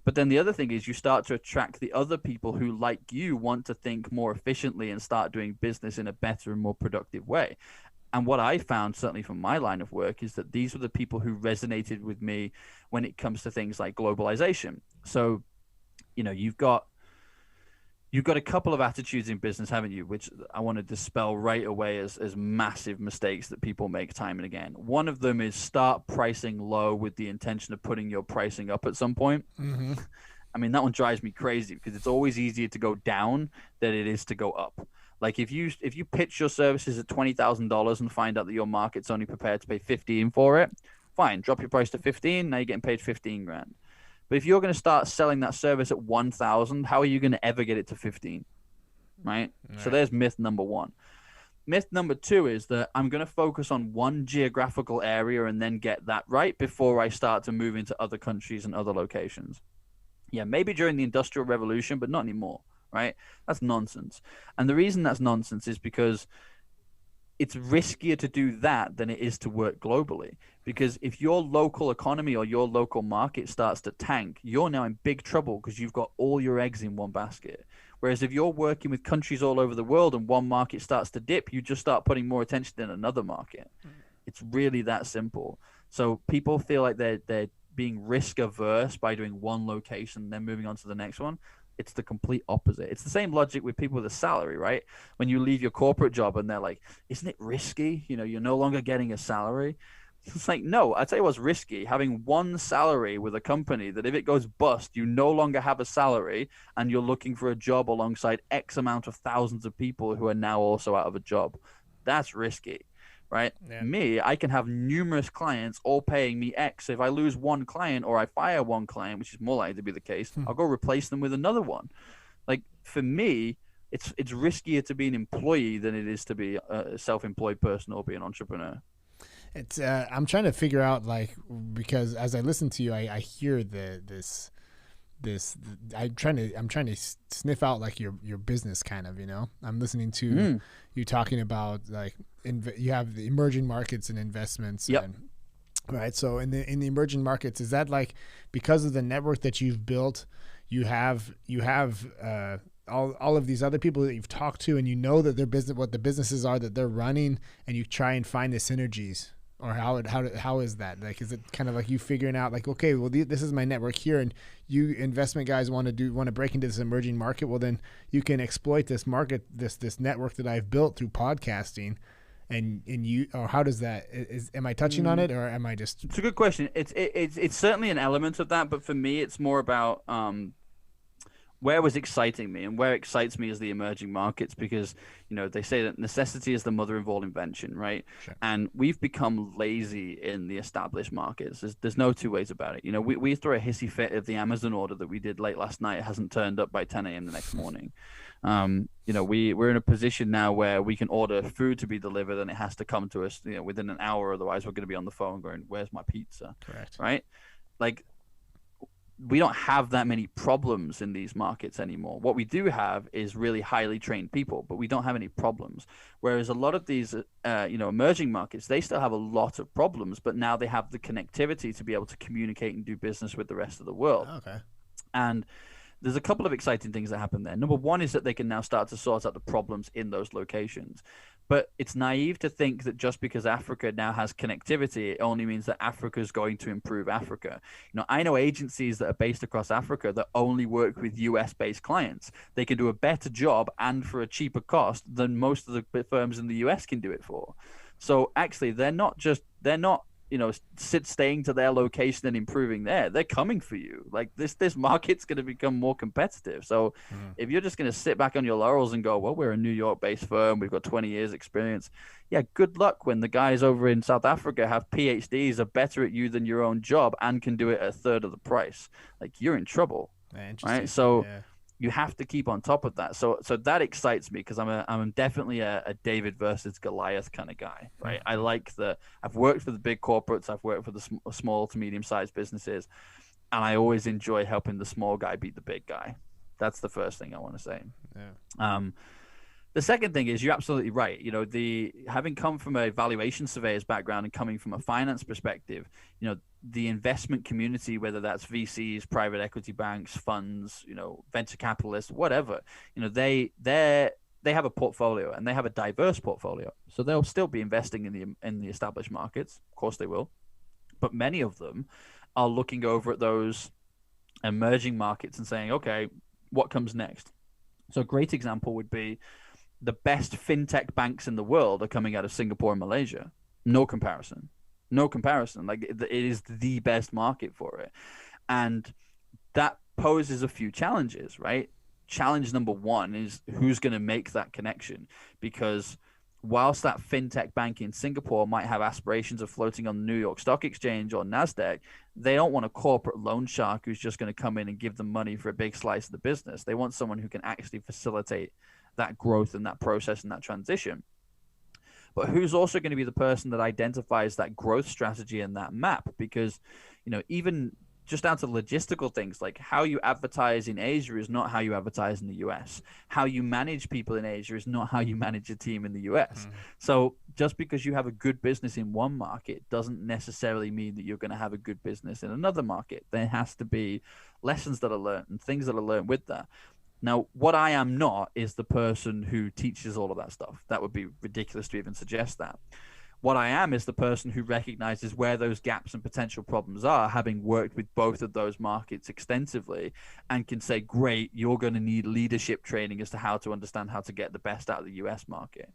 But then the other thing is you start to attract the other people who, like you, want to think more efficiently and start doing business in a better and more productive way. And what I found, certainly from my line of work, is that these were the people who resonated with me when it comes to things like globalization. So, you've got a couple of attitudes in business, haven't you? Which I want to dispel right away as massive mistakes that people make time and again. One of them is start pricing low with the intention of putting your pricing up at some point. Mm-hmm. I mean, that one drives me crazy because it's always easier to go down than it is to go up. Like, if you pitch your services at $20,000 and find out that your market's only prepared to pay 15 for it, fine, drop your price to 15. Now you're getting paid 15 grand. But if you're going to start selling that service at 1,000, how are you going to ever get it to 15? Right? So there's myth number one. Myth number two is that I'm going to focus on one geographical area and then get that right before I start to move into other countries and other locations. Yeah, maybe during the Industrial Revolution, but not anymore. Right? That's nonsense. And the reason that's nonsense is because it's riskier to do that than it is to work globally. Because if your local economy or your local market starts to tank, you're now in big trouble because you've got all your eggs in one basket. Whereas if you're working with countries all over the world and one market starts to dip, you just start putting more attention in another market. It's really that simple. So people feel like they're being risk averse by doing one location and then moving on to the next one. It's the complete opposite. It's the same logic with people with a salary, right? When you leave your corporate job and they're like, isn't it risky? You're no longer getting a salary. It's like, no, I tell you what's risky. Having one salary with a company that if it goes bust, you no longer have a salary and you're looking for a job alongside X amount of thousands of people who are now also out of a job. That's risky. Right? Yeah. Me, I can have numerous clients all paying me X. If I lose one client or I fire one client, which is more likely to be the case, I'll go replace them with another one. Like, for me, it's riskier to be an employee than it is to be a self-employed person or be an entrepreneur. It's I'm trying to figure out, like, because as I listen to you, I hear this I'm trying to sniff out like your business kind of, I'm listening to you talking about like you have the emerging markets and investments. Yep. And right, so in the emerging markets, is that like because of the network that you've built, you have all of these other people that you've talked to, and that their business, what the businesses are that they're running, and you try and find the synergies? Or how is that? Like, is it kind of like you figuring out like, okay, well, this is my network here, and you investment guys want to break into this emerging market? Well, then you can exploit this market, this network that I've built through podcasting, and you, or how does that? Am I touching on it, or am I just? It's a good question. It's certainly an element of that, but for me, it's more about where was exciting me, and where excites me is the emerging markets, because they say that necessity is the mother of all invention, right? Sure. And we've become lazy in the established markets. There's no two ways about it. We throw a hissy fit if the Amazon order that we did late last night hasn't turned up by 10 a.m. the next morning. We're in a position now where we can order food to be delivered and it has to come to us within an hour, otherwise we're going to be on the phone going, where's my pizza? Correct. Right? Like, we don't have that many problems in these markets anymore. What we do have is really highly trained people, but we don't have any problems. Whereas a lot of these, emerging markets, they still have a lot of problems, but now they have the connectivity to be able to communicate and do business with the rest of the world. Okay. And there's a couple of exciting things that happen there. Number one is that they can now start to sort out the problems in those locations. But it's naive to think that just because Africa now has connectivity, it only means that Africa is going to improve Africa. I know agencies that are based across Africa that only work with US-based clients. They can do a better job and for a cheaper cost than most of the firms in the US can do it for. So actually, they're not staying to their location and improving there. They're coming for you. Like, this market's going to become more competitive. So if you're just going to sit back on your laurels and go, well, we're a New York-based firm, we've got 20 years experience. Yeah, good luck when the guys over in South Africa have PhDs, are better at you than your own job, and can do it at a third of the price. Like, you're in trouble. Right? So you have to keep on top of that. So that excites me, because I'm definitely a David versus Goliath kind of guy, right? I like I've worked for the big corporates, I've worked for the small to medium sized businesses, and I always enjoy helping the small guy beat the big guy. That's the first thing I want to say. Yeah. The second thing is, you're absolutely right. Having come from a valuation surveyor's background and coming from a finance perspective, the investment community, whether that's VCs, private equity banks, funds, venture capitalists, whatever, they have a portfolio, and they have a diverse portfolio. So they'll still be investing in the established markets. Of course they will. But many of them are looking over at those emerging markets and saying, okay, what comes next? So a great example would be, the best fintech banks in the world are coming out of Singapore and Malaysia. No comparison. Like, it is the best market for it. And that poses a few challenges, right? Challenge number one is, who's going to make that connection? Because whilst that fintech bank in Singapore might have aspirations of floating on the New York Stock Exchange or NASDAQ, they don't want a corporate loan shark who's just going to come in and give them money for a big slice of the business. They want someone who can actually facilitate that growth and that process and that transition. But who's also going to be the person that identifies that growth strategy and that map? Because, even just down to logistical things, like how you advertise in Asia is not how you advertise in the US. How you manage people in Asia is not how you manage a team in the US. So just because you have a good business in one market doesn't necessarily mean that you're going to have a good business in another market. There has to be lessons that are learned and things that are learned with that. Now, what I am not is the person who teaches all of that stuff. That would be ridiculous to even suggest that. What I am is the person who recognizes where those gaps and potential problems are, having worked with both of those markets extensively, and can say, great, you're going to need leadership training as to how to understand how to get the best out of the US market.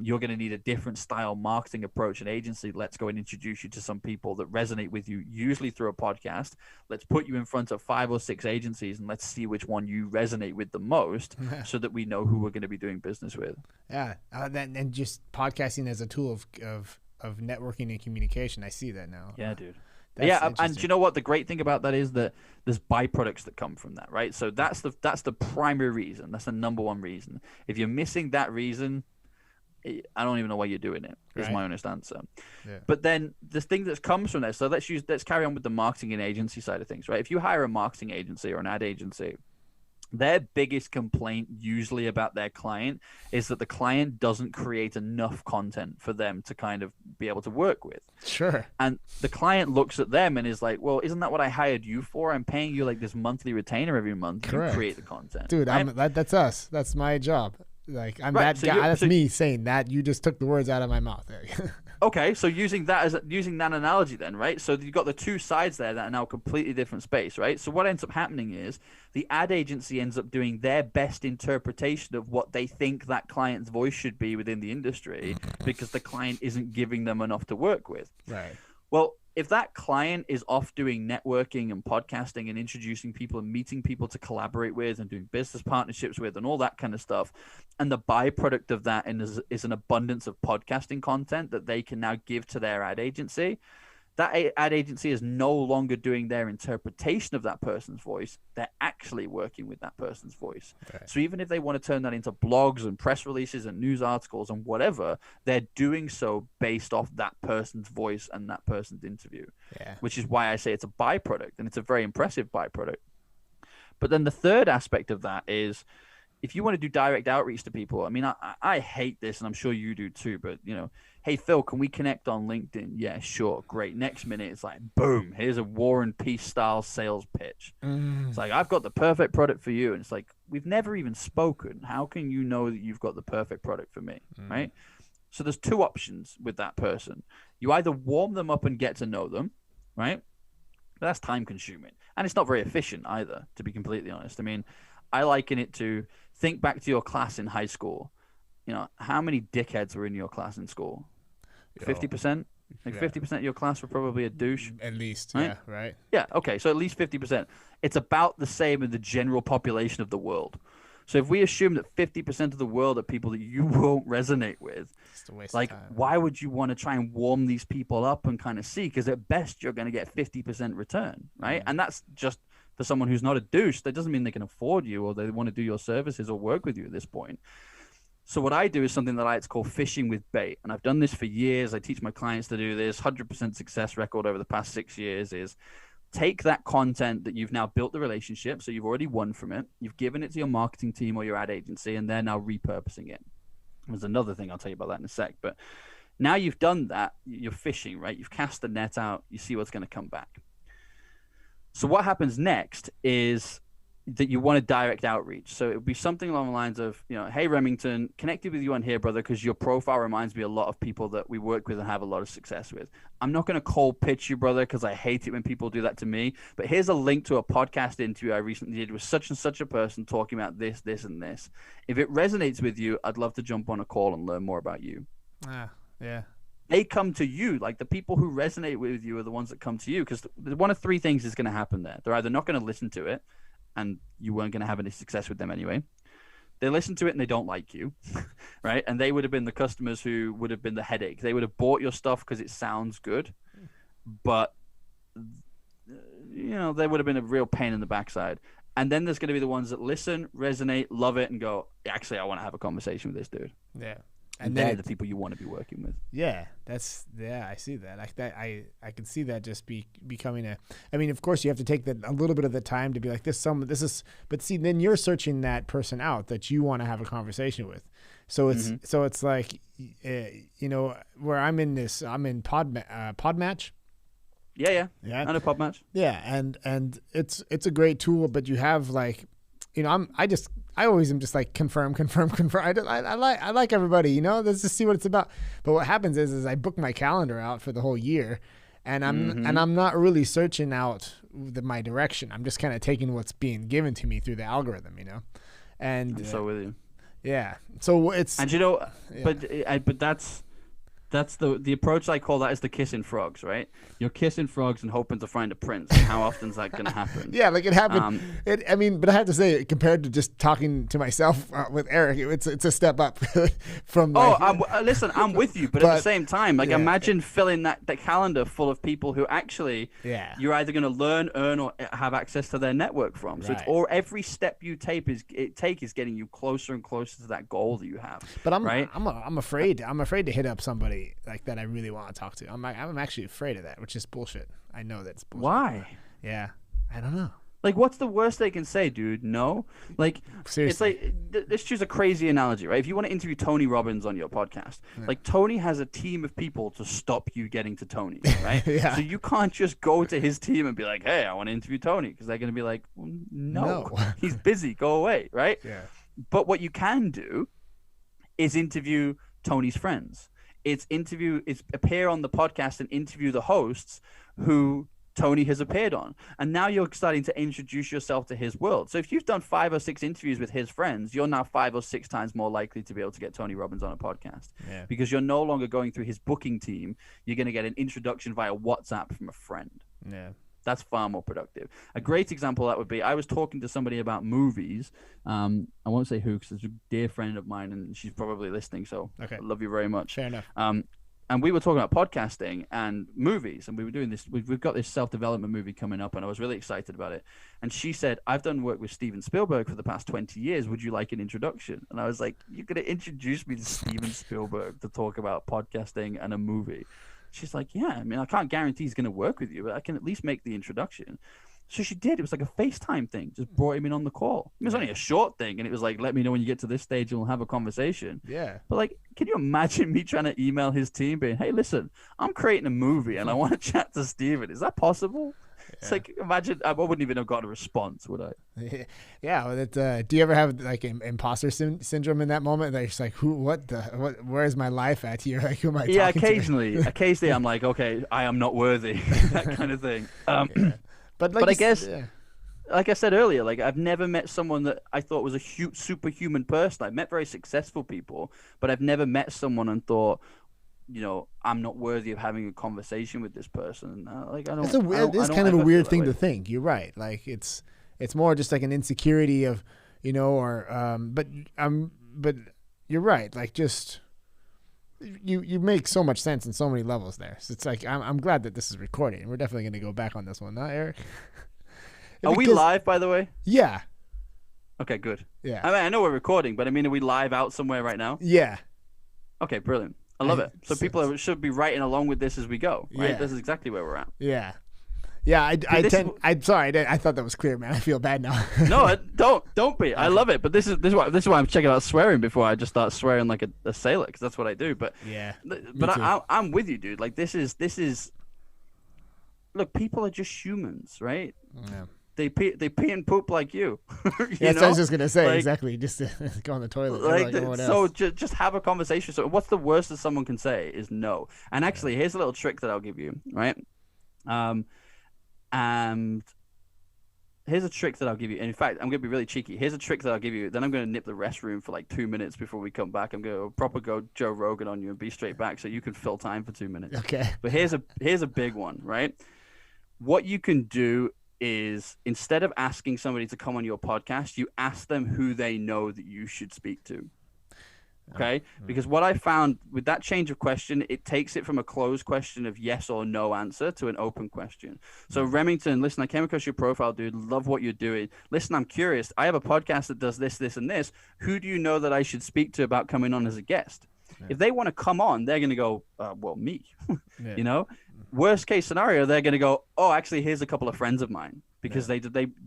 You're going to need a different style marketing approach and agency. Let's go and introduce you to some people that resonate with you, usually through a podcast. Let's put you in front of 5 or 6 agencies, and let's see which one you resonate with the most, so that we know who we're going to be doing business with. Yeah, and just podcasting as a tool of networking and communication. I see that now. Yeah, dude. And do you know what the great thing about that is? That there's byproducts that come from that, right? So that's the primary reason. That's the number one reason. If you're missing that reason, I don't even know why you're doing it. Is my honest answer. Yeah. But then the thing that comes from that. So let's carry on with the marketing and agency side of things, right? If you hire a marketing agency or an ad agency, their biggest complaint usually about their client is that the client doesn't create enough content for them to kind of be able to work with. Sure. And the client looks at them and is like, well, isn't that what I hired you for? I'm paying you like this monthly retainer every month. Correct. You create the content. Dude, right? That's us. That's my job. Like I'm that guy. That's me saying that. You just took the words out of my mouth. Okay, so using that analogy then, right? So you've got the two sides there that are now completely different space, right? So what ends up happening is the ad agency ends up doing their best interpretation of what they think that client's voice should be within the industry because the client isn't giving them enough to work with. Right. Well, if that client is off doing networking and podcasting and introducing people and meeting people to collaborate with and doing business partnerships with and all that kind of stuff, and the byproduct of that is an abundance of podcasting content that they can now give to their ad agency, that ad agency is no longer doing their interpretation of that person's voice. They're actually working with that person's voice. Okay. So even if they want to turn that into blogs and press releases and news articles and whatever, they're doing so based off that person's voice and that person's interview, which is why I say it's a byproduct, and it's a very impressive byproduct. But then the third aspect of that is, if you want to do direct outreach to people, I mean, I hate this, and I'm sure you do too, but, hey, Phil, can we connect on LinkedIn? Yeah, sure. Great. Next minute, it's like, boom, here's a War and Peace style sales pitch. It's like, I've got the perfect product for you. And it's like, we've never even spoken. How can you know that you've got the perfect product for me, right? So there's two options with that person. You either warm them up and get to know them, right? But that's time consuming. And it's not very efficient either, to be completely honest. I mean, I liken it to think back to your class in high school. How many dickheads were in your class in school? 50%? Like 50% of your class were probably a douche? At least, right? Yeah, right? Yeah, okay, so at least 50%. It's about the same in the general population of the world. So if we assume that 50% of the world are people that you won't resonate with, like, why would you want to try and warm these people up and kind of see? Because at best, you're going to get 50% return, right? And that's just for someone who's not a douche. That doesn't mean they can afford you or they want to do your services or work with you at this point. So what I do is something that I like to call fishing with bait. And I've done this for years. I teach my clients to do this. 100% success record over the past 6 years is take that content that you've now built the relationship, so you've already won from it. You've given it to your marketing team or your ad agency, and they're now repurposing it. There's another thing. I'll tell you about that in a sec. But now you've done that. You're fishing, right? You've cast the net out. You see what's going to come back. So what happens next is that you want to direct outreach. So it would be something along the lines of, hey, Remington, connected with you on here, brother, because your profile reminds me a lot of people that we work with and have a lot of success with. I'm not going to cold pitch you, brother, because I hate it when people do that to me. But here's a link to a podcast interview I recently did with such and such a person talking about this, this, and this. If it resonates with you, I'd love to jump on a call and learn more about you. Yeah. They come to you. Like, the people who resonate with you are the ones that come to you, because one of three things is going to happen there. They're either not going to listen to it, and you weren't going to have any success with them anyway. They listen to it and they don't like you, right? And they would have been the customers who would have been the headache. They would have bought your stuff because it sounds good, but they would have been a real pain in the backside. And then there's going to be the ones that listen, resonate, love it, and go, actually, I want to have a conversation with this dude. Yeah. And they're the people you want to be working with. Yeah, I see that. Like that, I can see that just becoming a. I mean, of course, you have to take a little bit of the time to be like this. But see, then you're searching that person out that you want to have a conversation with. So it's like, where I'm in Podmatch. Yeah. I know Podmatch. Yeah, and it's a great tool, but you have like. I always am just like confirm. I like everybody, let's just see what it's about. But what happens is I book my calendar out for the whole year, and I'm not really searching out my direction. I'm just kind of taking what's being given to me through the algorithm, And I'm so with you. Yeah. So it's but that's That's the approach I call that is the kissing frogs, right? You're kissing frogs and hoping to find a prince. And how often is that going to happen? Yeah, like it happened. But I have to say, compared to just talking to myself with Eric, it's a step up from. Like, listen, I'm with you, but at the same time, like imagine filling that calendar full of people who actually, you're either going to learn, earn, or have access to their network from. So it's every step you take is getting you closer and closer to that goal that you have. But I'm afraid. I'm afraid to hit up somebody like that I really want to talk to. I'm actually afraid of that, which is bullshit. I know that's bullshit. Why? Yeah, I don't know. Like, what's the worst they can say, dude? No. Like, seriously. It's like, let's choose a crazy analogy, right? If you want to interview Tony Robbins on your podcast, like Tony has a team of people to stop you getting to Tony, right? So you can't just go to his team and be like, hey, I want to interview Tony, because they're going to be like, well, no. He's busy, go away, right? Yeah. But what you can do is interview Tony's friends. It's appear on the podcast and interview the hosts who Tony has appeared on. And now you're starting to introduce yourself to his world. So if you've done 5 or 6 interviews with his friends, you're now 5 or 6 times more likely to be able to get Tony Robbins on a podcast. Yeah. Because you're no longer going through his booking team. You're going to get an introduction via WhatsApp from a friend. Yeah. That's far more productive. A great example of that would be, I was talking to somebody about movies. I won't say who, because it's a dear friend of mine, and she's probably listening, so I love you very much. Fair enough. And we were talking about podcasting and movies, and we were doing this. We've got this self-development movie coming up, and I was really excited about it. And she said, I've done work with Steven Spielberg for the past 20 years. Would you like an introduction? And I was like, you're going to introduce me to Steven Spielberg to talk about podcasting and a movie? She's like, yeah, I mean, I can't guarantee he's going to work with you, but I can at least make the introduction. So she did. It was like a FaceTime thing. Just brought him in on the call. It was only a short thing, and it was like, let me know when you get to this stage and we'll have a conversation. Yeah. But like, can you imagine me trying to email his team being, hey, listen, I'm creating a movie and I want to chat to Steven. Is that possible? Yeah. It's like, imagine, I wouldn't even have got a response, would I? Yeah. Well, do you ever have like imposter syndrome in that moment? That you're just like, where's my life at here? Like, who am I talking to? Occasionally I'm like, okay, I am not worthy. That kind of thing. But I guess, like I said earlier, like I've never met someone that I thought was a superhuman person. I've met very successful people, but I've never met someone and thought, you know, I'm not worthy of having a conversation with this person. Like I don't. It's kind of a weird thing to think. You're right. Like it's more just like an insecurity of, you know, or but you're right. Like just. You make so much sense in so many levels there. So it's like I'm glad that this is recording. We're definitely going to go back on this one, not Eric. Are we live, by the way? Yeah. Okay, good. Yeah. I mean, I know we're recording, but I mean, are we live out somewhere right now? Yeah. Okay, brilliant. I love it. So people should be writing along with this as we go, right? Yeah. This is exactly where we're at. Yeah. Yeah, I'm sorry. I thought that was clear, man. I feel bad now. No, don't be. I love it, but this is why I'm checking out swearing before I just start swearing like a sailor, because that's what I do. But yeah, but I'm with you, dude. Like this is. Look, people are just humans, right? Yeah. They pee and poop like you. Yes, I was just gonna say, like, exactly. Just go on the toilet. Like so, just have a conversation. So, what's the worst that someone can say is no. And actually, here's a little trick that I'll give you, right? And here's a trick that I'll give you. And in fact, I'm going to be really cheeky. Here's a trick that I'll give you. Then I'm going to nip the restroom for like 2 minutes before we come back. I'm going to go Joe Rogan on you and be straight back so you can fill time for 2 minutes. Okay. But here's a big one, right? What you can do is, instead of asking somebody to come on your podcast, you ask them who they know that you should speak to. Okay, because what I found with that change of question, it takes it from a closed question of yes or no answer to an open question. So Remington, listen, I came across your profile, dude. Love what you're doing. Listen, I'm curious. I have a podcast that does this, this, and this. Who do you know that I should speak to about coming on as a guest? Yeah. If they want to come on, they're going to go, well, me. Yeah. You know, worst case scenario, they're going to go, oh, actually, here's a couple of friends of mine. Because they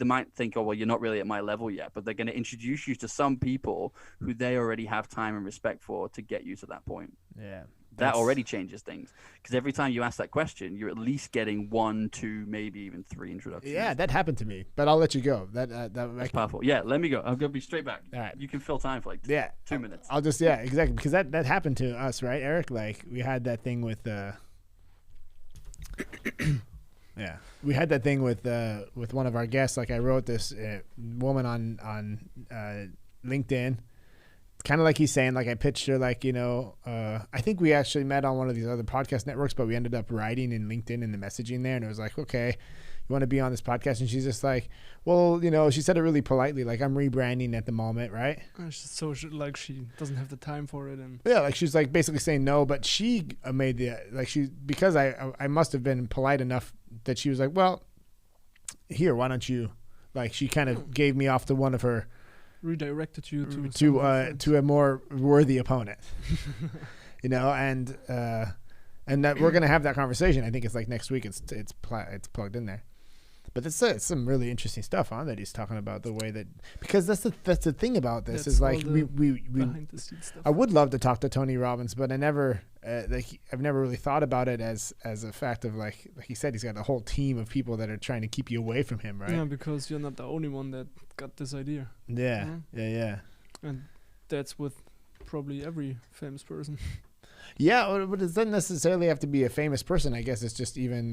might think, oh, well, you're not really at my level yet, but they're going to introduce you to some people who they already have time and respect for to get you to that point. Yeah. That already changes things. Because every time you ask that question, you're at least getting 1, 2, maybe even 3 introductions. Yeah, that happened to me, but I'll let you go. That's powerful. Yeah, let me go. I'm going to be straight back. All right. You can fill time for like 2 minutes. I'll just, exactly. Because that happened to us, right, Eric? Like, we had that thing with... Yeah, we had that thing with one of our guests. Like I wrote this woman on LinkedIn kind of like he's saying, like I pitched her, like, I think we actually met on one of these other podcast networks, but we ended up writing in LinkedIn and the messaging there. And it was like, okay, you want to be on this podcast? And she's just like, well, she said it really politely. Like, I'm rebranding at the moment. Right. So she doesn't have the time for it. And yeah, like she's like basically saying no, but she made because I must have been polite enough that she was like, well, here, why don't you, like, she kind of gave me off to one of her, redirected you to a more worthy opponent, and that we're gonna have that conversation. I think it's like next week. It's plugged in there, but it's some really interesting stuff on that he's talking about, the way that, because that's the thing about this is like we behind the scenes stuff. I would love to talk to Tony Robbins, but I've never really thought about it as a fact of like he said, he's got a whole team of people that are trying to keep you away from him, right? Yeah, because you're not the only one that got this idea. Yeah. And that's with probably every famous person. Yeah, but it doesn't necessarily have to be a famous person. I guess it's just even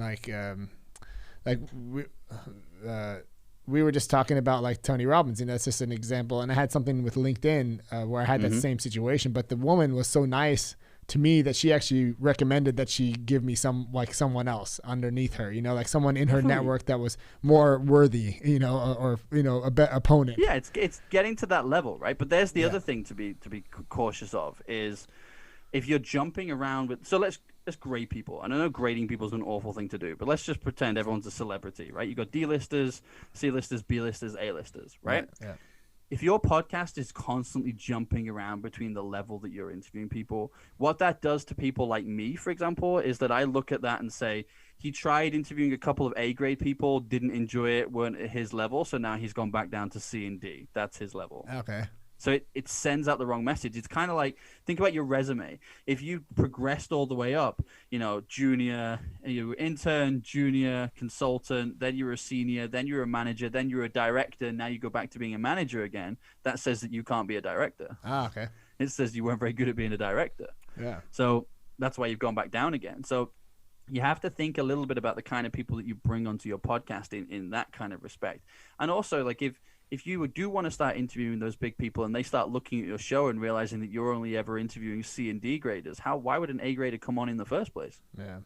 we were just talking about like Tony Robbins, that's just an example. And I had something with LinkedIn where I had that same situation, but the woman was so nice to me that she actually recommended that she give me someone else underneath her, like someone in her network that was more worthy, or opponent. Yeah, it's getting to that level, right? But there's the other thing to be cautious of is if you're jumping around with. So let's grade people. And I know grading people is an awful thing to do, but let's just pretend everyone's a celebrity, right? You got D-listers, C-listers, B-listers, A-listers, right? Yeah. If your podcast is constantly jumping around between the level that you're interviewing people, what that does to people like me, for example, is that I look at that and say, he tried interviewing a couple of A-grade people, didn't enjoy it, weren't at his level, so now he's gone back down to C and D. That's his level. Okay. So it sends out the wrong message. It's kind of like, think about your resume. If you progressed all the way up, junior, you were intern, junior, consultant, then you were a senior, then you were a manager, then you were a director, now you go back to being a manager again, that says that you can't be a director. Okay. It says you weren't very good at being a director. Yeah. So that's why you've gone back down again. So you have to think a little bit about the kind of people that you bring onto your podcast in that kind of respect. And also, like, if you do want to start interviewing those big people and they start looking at your show and realizing that you're only ever interviewing C and D graders, why would an A grader come on in the first place? Yeah.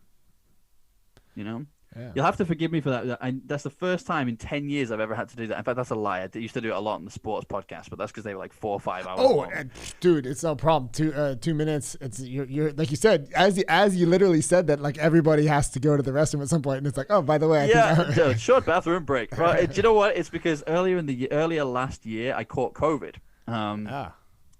Yeah. You'll have to forgive me for that. That's the first time in 10 years I've ever had to do that. In fact, that's a lie. I used to do it a lot in the sports podcast, but that's because they were like 4 or 5 hours long. Dude, it's no problem. 2 minutes. It's you're like you said, as you literally said that, like everybody has to go to the restroom at some point, and it's like, oh, by the way, short bathroom break. Well, do you know what? It's because earlier last year I caught COVID, and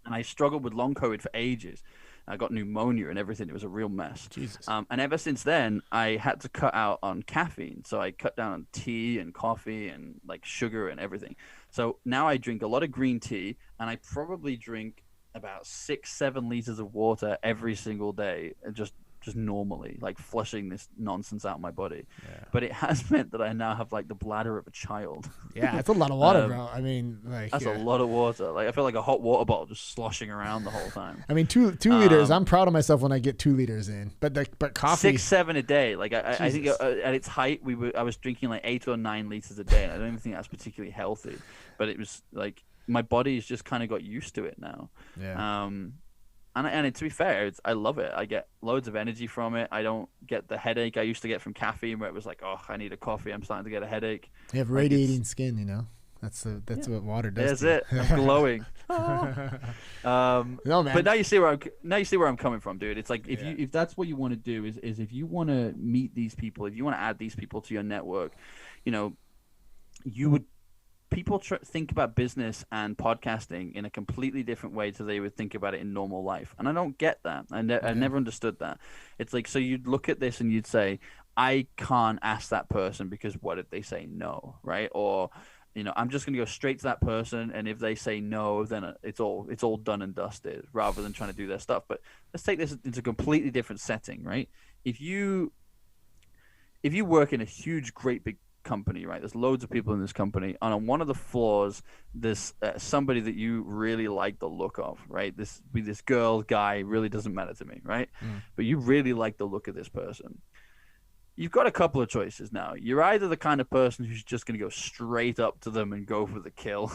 I struggled with long COVID for ages. I got pneumonia and everything. It was a real mess. Jesus. And ever since then, I had to cut out on caffeine. So I cut down on tea and coffee and like sugar and everything. So now I drink a lot of green tea, and I probably drink about 6-7 liters of water every single day, just normally, like flushing this nonsense out of my body. Yeah. But it has meant that I now have like the bladder of a child. Yeah, it's a lot of water, bro. I mean, like that's a lot of water. Like I feel like a hot water bottle just sloshing around the whole time. I mean, two liters. I'm proud of myself when I get 2 liters in. But coffee 6-7 a day. Like I think at its height, I was drinking like 8 or 9 liters a day, and I don't even think that's particularly healthy. But it was like my body's just kind of got used to it now. Yeah. And to be fair, I love it. I get loads of energy from it. I don't get the headache I used to get from caffeine, where it was like, oh, I need a coffee. I'm starting to get a headache. You have radiating skin, That's what water does. That's it. I'm glowing. No, man. But now you see where I'm coming from, dude. It's like if that's what you want to do is if you want to meet these people, if you want to add these people to your network, you would. People think about business and podcasting in a completely different way to they would think about it in normal life. And I don't get that. I never understood that. It's like, so you'd look at this and you'd say, I can't ask that person because what if they say no, right? Or, I'm just going to go straight to that person. And if they say no, then it's all done and dusted rather than trying to do their stuff. But let's take this into a completely different setting, right? If you work in a huge, great, big company, right? There's loads of people in this company, and on one of the floors there's somebody that you really like the look of, right? This girl, guy, really doesn't matter to me, right? But you really like the look of this person. You've got a couple of choices now. You're either the kind of person who's just going to go straight up to them and go for the kill,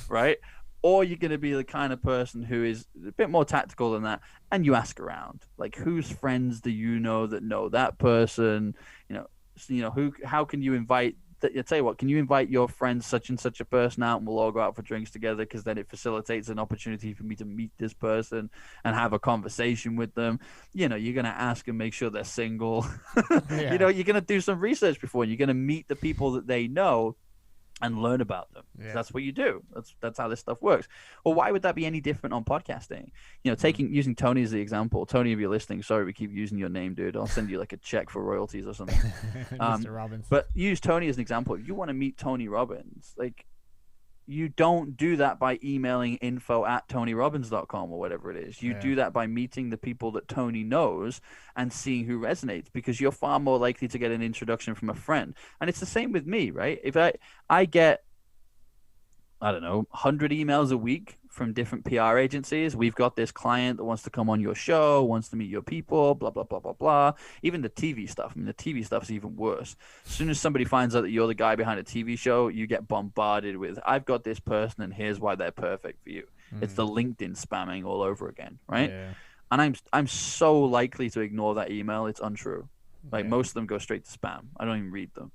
right? Or you're going to be the kind of person who is a bit more tactical than that, and you ask around, like, whose friends do you know that know that person? How can you invite? I tell you what, can you invite your friend such and such a person out, and we'll all go out for drinks together, because then it facilitates an opportunity for me to meet this person and have a conversation with them. You're going to ask and make sure they're single. Yeah. You're going to do some research before, and you're going to meet the people that they know and learn about them. Yeah. That's what you do. That's how this stuff works. Well, why would that be any different on podcasting? Using Tony as the example. Tony, if you're listening, sorry we keep using your name, dude. I'll send you like a check for royalties or something. Mr. Robbins. But use Tony as an example. If you want to meet Tony Robbins, like, you don't do that by emailing info@tonyrobbins.com or whatever it is. You do that by meeting the people that Tony knows and seeing who resonates, because you're far more likely to get an introduction from a friend. And it's the same with me, right? If I get, I don't know, 100 emails a week from different PR agencies. We've got this client that wants to come on your show, wants to meet your people, blah, blah, blah, blah, blah. Even the TV stuff. I mean, the TV stuff is even worse. As soon as somebody finds out that you're the guy behind a TV show, you get bombarded with, I've got this person and here's why they're perfect for you. It's the LinkedIn spamming all over again, right? Yeah. And I'm so likely to ignore that email. It's untrue. Like, most of them go straight to spam. I don't even read them.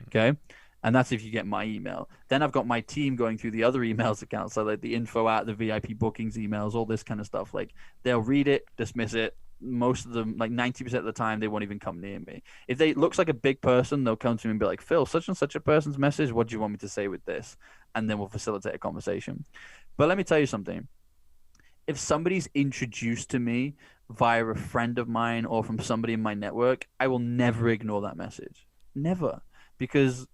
Okay? And that's if you get my email. Then I've got my team going through the other emails accounts, so like the info at the VIP bookings emails, all this kind of stuff. Like, they'll read it, dismiss it. Most of them, like 90% of the time, they won't even come near me. If they looks like a big person, they'll come to me and be like, Phil, such and such a person's message, what do you want me to say with this? And then we'll facilitate a conversation. But let me tell you something. If somebody's introduced to me via a friend of mine or from somebody in my network, I will never ignore that message. Never. Because,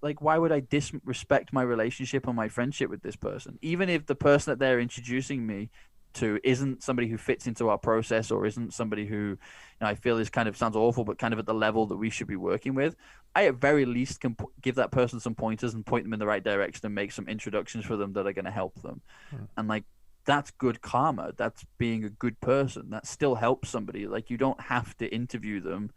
like, why would I disrespect my relationship or my friendship with this person? Even if the person that they're introducing me to isn't somebody who fits into our process, or isn't somebody who, I feel is kind of, sounds awful, but kind of at the level that we should be working with, I at very least can give that person some pointers and point them in the right direction and make some introductions for them that are going to help them. And like, that's good karma. That's being a good person. That still helps somebody. Like, you don't have to interview them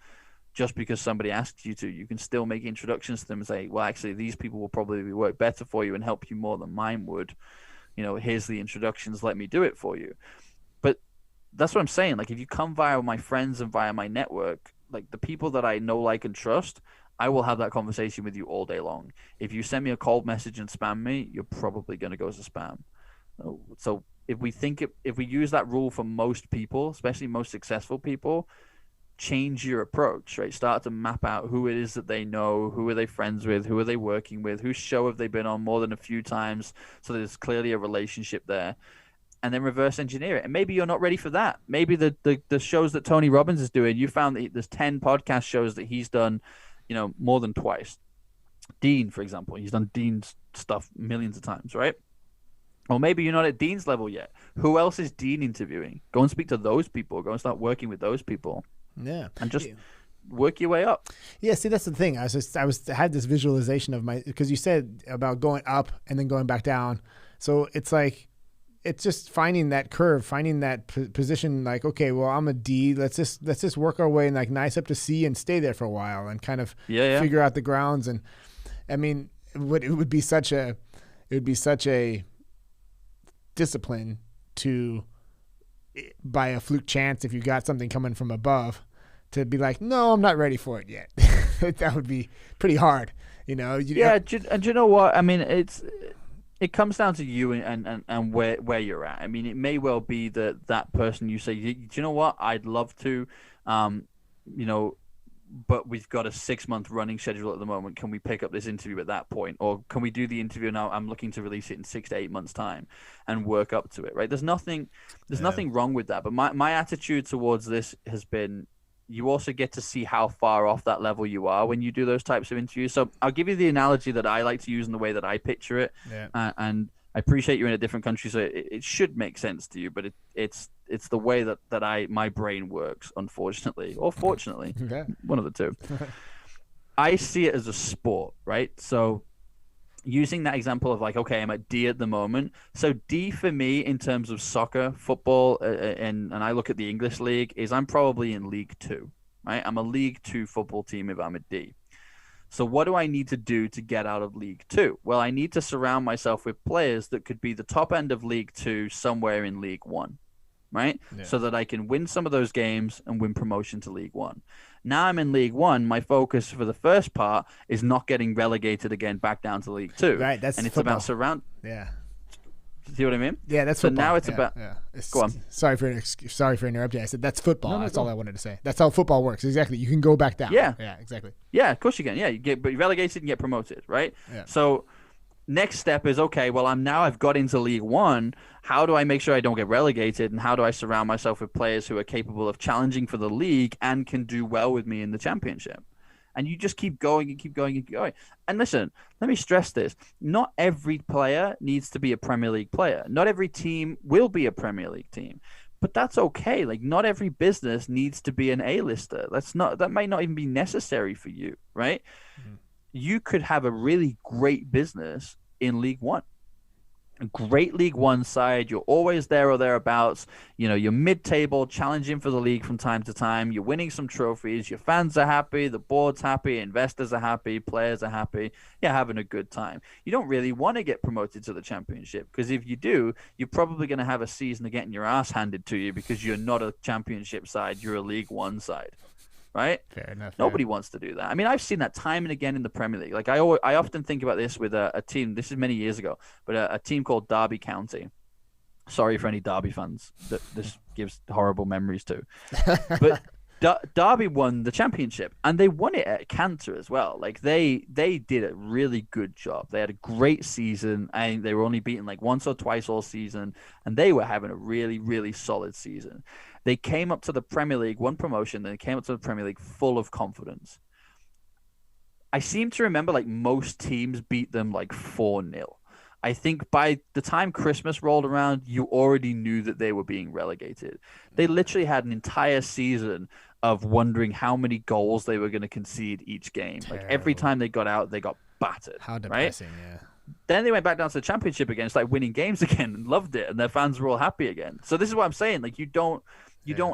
just because somebody asks you to. You can still make introductions to them and say, well, actually, these people will probably work better for you and help you more than mine would. Here's the introductions. Let me do it for you. But that's what I'm saying. Like, if you come via my friends and via my network, like the people that I know, like, and trust, I will have that conversation with you all day long. If you send me a cold message and spam me, you're probably going to go as a spam. So if we use that rule for most people, especially most successful people, change your approach, right? Start to map out who it is that they know, who are they friends with, who are they working with, whose show have they been on more than a few times, so there's clearly a relationship there, and then reverse engineer it. And maybe you're not ready for that. Maybe the shows that Tony Robbins is doing, you found that there's 10 podcast shows that he's done, more than twice. Dean, for example, he's done Dean's stuff millions of times, right? Or maybe you're not at Dean's level yet. Who else is Dean interviewing? Go and speak to those people. Go and start working with those people. Yeah. And just work your way up. Yeah, see, that's the thing. I had this visualization of because you said about going up and then going back down. So it's like, it's just finding that curve, finding that position. Like, okay, well, I'm a D. Let's just work our way and like nice up to C and stay there for a while and kind of figure out the grounds. And I mean, it would be such a discipline to, by a fluke chance, if you got something coming from above, to be like, no, I'm not ready for it yet. That would be pretty hard, and you know what? I mean, it comes down to you and where you're at. I mean, it may well be that person you say, do you know what? I'd love to, but we've got a 6-month running schedule at the moment. Can we pick up this interview at that point? Or can we do the interview now? I'm looking to release it in 6 to 8 months time and work up to it, right? There's nothing wrong with that. But my attitude towards this has been, you also get to see how far off that level you are when you do those types of interviews. So I'll give you the analogy that I like to use in the way that I picture it. Yeah. And I appreciate you're in a different country, so it should make sense to you, but it's the way that my brain works, unfortunately, or fortunately, one of the two. I see it as a sport, right? So using that example of like, okay, I'm at D at the moment. So D for me in terms of soccer, football, and I look at the English league, is I'm probably in League 2, right? I'm a League 2 football team if I'm a D. So what do I need to do to get out of League Two? Well, I need to surround myself with players that could be the top end of League Two somewhere in League One, right? Yeah. So that I can win some of those games and win promotion to League One. Now I'm in League One. My focus for the first part is not getting relegated again back down to League Two. Right, that's and it's football. about surround. Yeah. See what I mean? Yeah, that's so football. now it's yeah, about. Yeah. Go on. Sorry for interrupting. I said that's football. No, that's go all on. I wanted to say. That's how football works. Exactly. You can go back down. Yeah. Yeah. Exactly. Yeah, of course you can. Yeah, you get relegated and get promoted, right? Yeah. So next step is, okay, well, I've got into League One. How do I make sure I don't get relegated, and how do I surround myself with players who are capable of challenging for the league and can do well with me in the championship? And you just keep going and keep going and keep going. And listen, let me stress this. Not every player needs to be a Premier League player. Not every team will be a Premier League team. But that's okay. Like, not every business needs to be an A-lister. That might not even be necessary for you, right? Mm-hmm. You could have a really great business in League One. A great League One side. You're always there or thereabouts. You know, you're mid-table, challenging for the league from time to time. You're winning some trophies. Your fans are happy. The board's happy. Investors are happy. Players are happy. You're having a good time. You don't really want to get promoted to the championship, because if you do, you're probably going to have a season of getting your ass handed to you because you're not a championship side. You're a League One side. Right? Fair enough. Nobody wants to do that. I mean, I've seen that time and again in the Premier League. Like, I often think about this with a team. This is many years ago, but a team called Derby County. Sorry for any Derby fans that this gives horrible memories to. But Derby won the championship, and they won it at Cantor as well. Like, they did a really good job. They had a great season, and they were only beaten like once or twice all season, and they were having a really, really solid season. They came up to the Premier League, won promotion, then they came up to the Premier League full of confidence. I seem to remember like most teams beat them like 4-0. I think by the time Christmas rolled around, you already knew that they were being relegated. They literally had an entire season of wondering how many goals they were going to concede each game. Terrible. Like, every time they got out, they got battered. How depressing, right? Yeah. Then they went back down to the championship again, started winning games again, and loved it, and their fans were all happy again. So this is what I'm saying. Like, you don't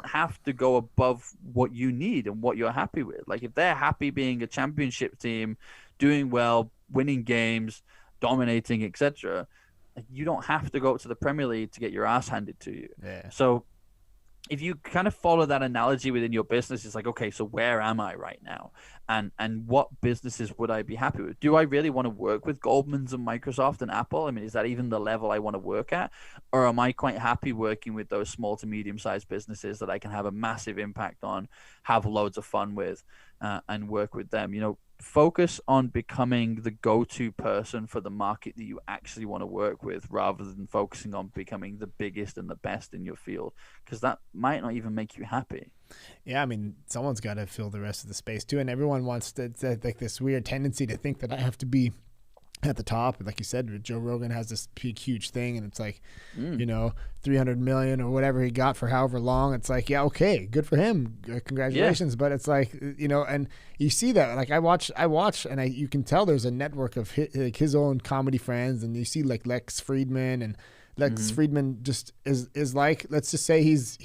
have to go above what you need and what you're happy with. Like, if they're happy being a championship team, doing well, winning games, dominating, etc., you don't have to go up to the Premier League to get your ass handed to you. Yeah. So if you kind of follow that analogy within your business, it's like, okay, so where am I right now? And what businesses would I be happy with? Do I really want to work with Goldman's and Microsoft and Apple? I mean, is that even the level I want to work at? Or am I quite happy working with those small to medium-sized businesses that I can have a massive impact on, have loads of fun with, and work with them? You know, focus on becoming the go-to person for the market that you actually want to work with, rather than focusing on becoming the biggest and the best in your field, because that might not even make you happy. Yeah, I mean, someone's got to fill the rest of the space too, and everyone wants to, like, this weird tendency to think that I have to be at the top. Like you said, Joe Rogan has this big, huge thing, and it's like, you know, 300 million or whatever he got for however long. It's like, yeah, okay, good for him, congratulations. Yeah. But it's like, you know, and you see that, like, I watch, and you can tell there's a network of his own comedy friends, and you see like Lex Friedman, and Lex Friedman just is like, let's just say he's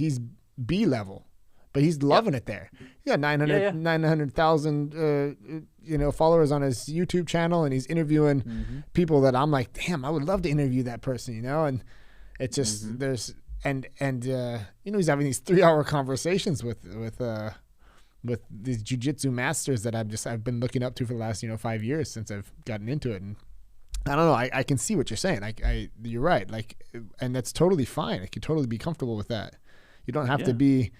B level. But he's loving it there. He got 900,000 you know, followers on his YouTube channel, and he's interviewing people that I'm like, damn, I would love to interview that person, you know. And it's just there's and you know, he's having these 3-hour conversations with these jiu-jitsu masters that I've been looking up to for the last, you know, 5 years since I've gotten into it. And I don't know, I can see what you're saying. You're right. Like, and that's totally fine. I could totally be comfortable with that. You don't have to be,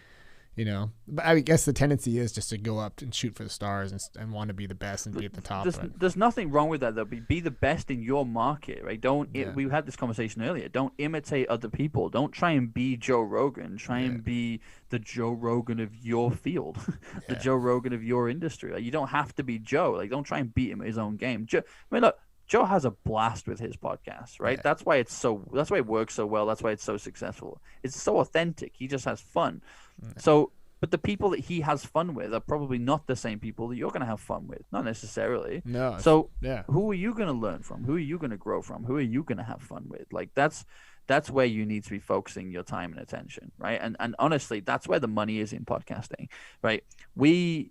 you know, but I guess the tendency is just to go up and shoot for the stars and want to be the best and be at the top. There's nothing wrong with that, though. Be the best in your market, right? We had this conversation earlier. Don't imitate other people. Don't try and be Joe Rogan. Try and be the Joe Rogan of your field, the Joe Rogan of your industry. Like, you don't have to be Joe. Like, don't try and beat him at his own game. I mean, look, Joe has a blast with his podcast, right? Yeah. That's why it works so well. That's why it's so successful. It's so authentic. He just has fun. So, but the people that he has fun with are probably not the same people that you're going to have fun with, not necessarily. No. So, who are you going to learn from? Who are you going to grow from? Who are you going to have fun with? Like, that's where you need to be focusing your time and attention, right? And honestly, that's where the money is in podcasting, right? We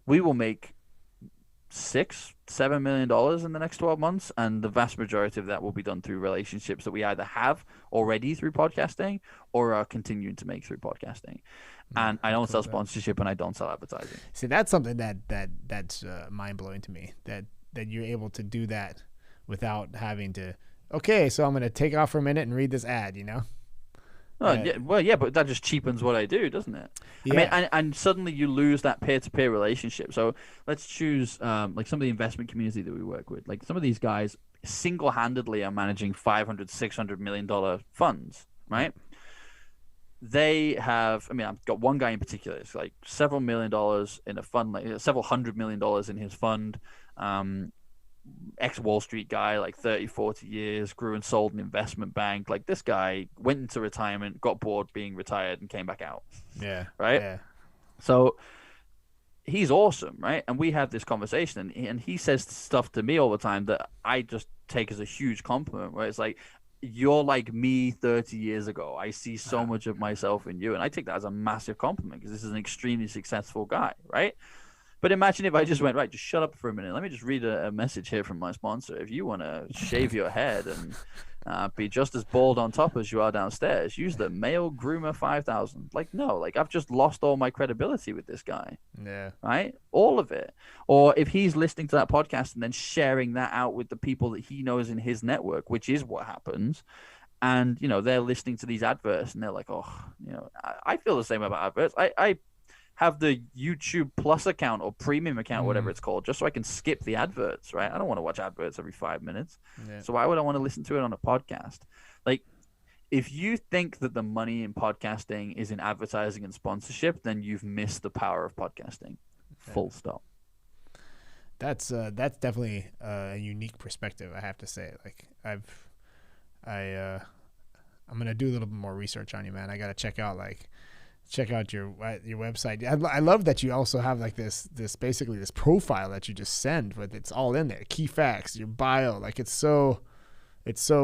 will make $6-7 million in the next 12 months, and the vast majority of that will be done through relationships that we either have already through podcasting or are continuing to make through podcasting. And I don't sell sponsorship, and I don't sell advertising. See, that's something that's mind blowing to me. That you're able to do that without having to. Okay, so I'm going to take off for a minute and read this ad. Yeah, but that just cheapens what I do, doesn't it? Yeah. I mean, and suddenly you lose that peer-to-peer relationship. So let's choose like some of the investment community that we work with. Like some of these guys single-handedly are managing $500-600 million funds, right? They have, I've got one guy in particular. It's like several $1 million in a fund, like several $100 million in his fund. Ex-Wall Street guy, like 30-40 years, grew and sold an investment bank. Like this guy went into retirement, got bored being retired, and came back out. Yeah. Right? Yeah. So he's awesome, right? And we have this conversation, and he says stuff to me all the time that I just take as a huge compliment, where it's like, you're like me 30 years ago. I see so much of myself in you. And I take that as a massive compliment because this is an extremely successful guy, right? But imagine if I just went, right, just shut up for a minute. Let me just read a message here from my sponsor. If you want to shave your head and be just as bald on top as you are downstairs, use the Male Groomer 5000. Like, no, like I've just lost all my credibility with this guy. Yeah. Right? All of it. Or if he's listening to that podcast and then sharing that out with the people that he knows in his network, which is what happens. And, they're listening to these adverts and they're like, oh, I feel the same about adverts. I have the YouTube Plus account or premium account, whatever it's called, just so I can skip the adverts, right? I don't want to watch adverts every 5 minutes. Yeah. So why would I want to listen to it on a podcast? Like, if you think that the money in podcasting is in advertising and sponsorship, then you've missed the power of podcasting. Full stop. That's definitely a unique perspective, I have to say. Like I'm gonna do a little bit more research on you, man. I gotta check out your website. I love that you also have like this basically this profile that you just send, but it's all in there. Key facts, your bio, like it's so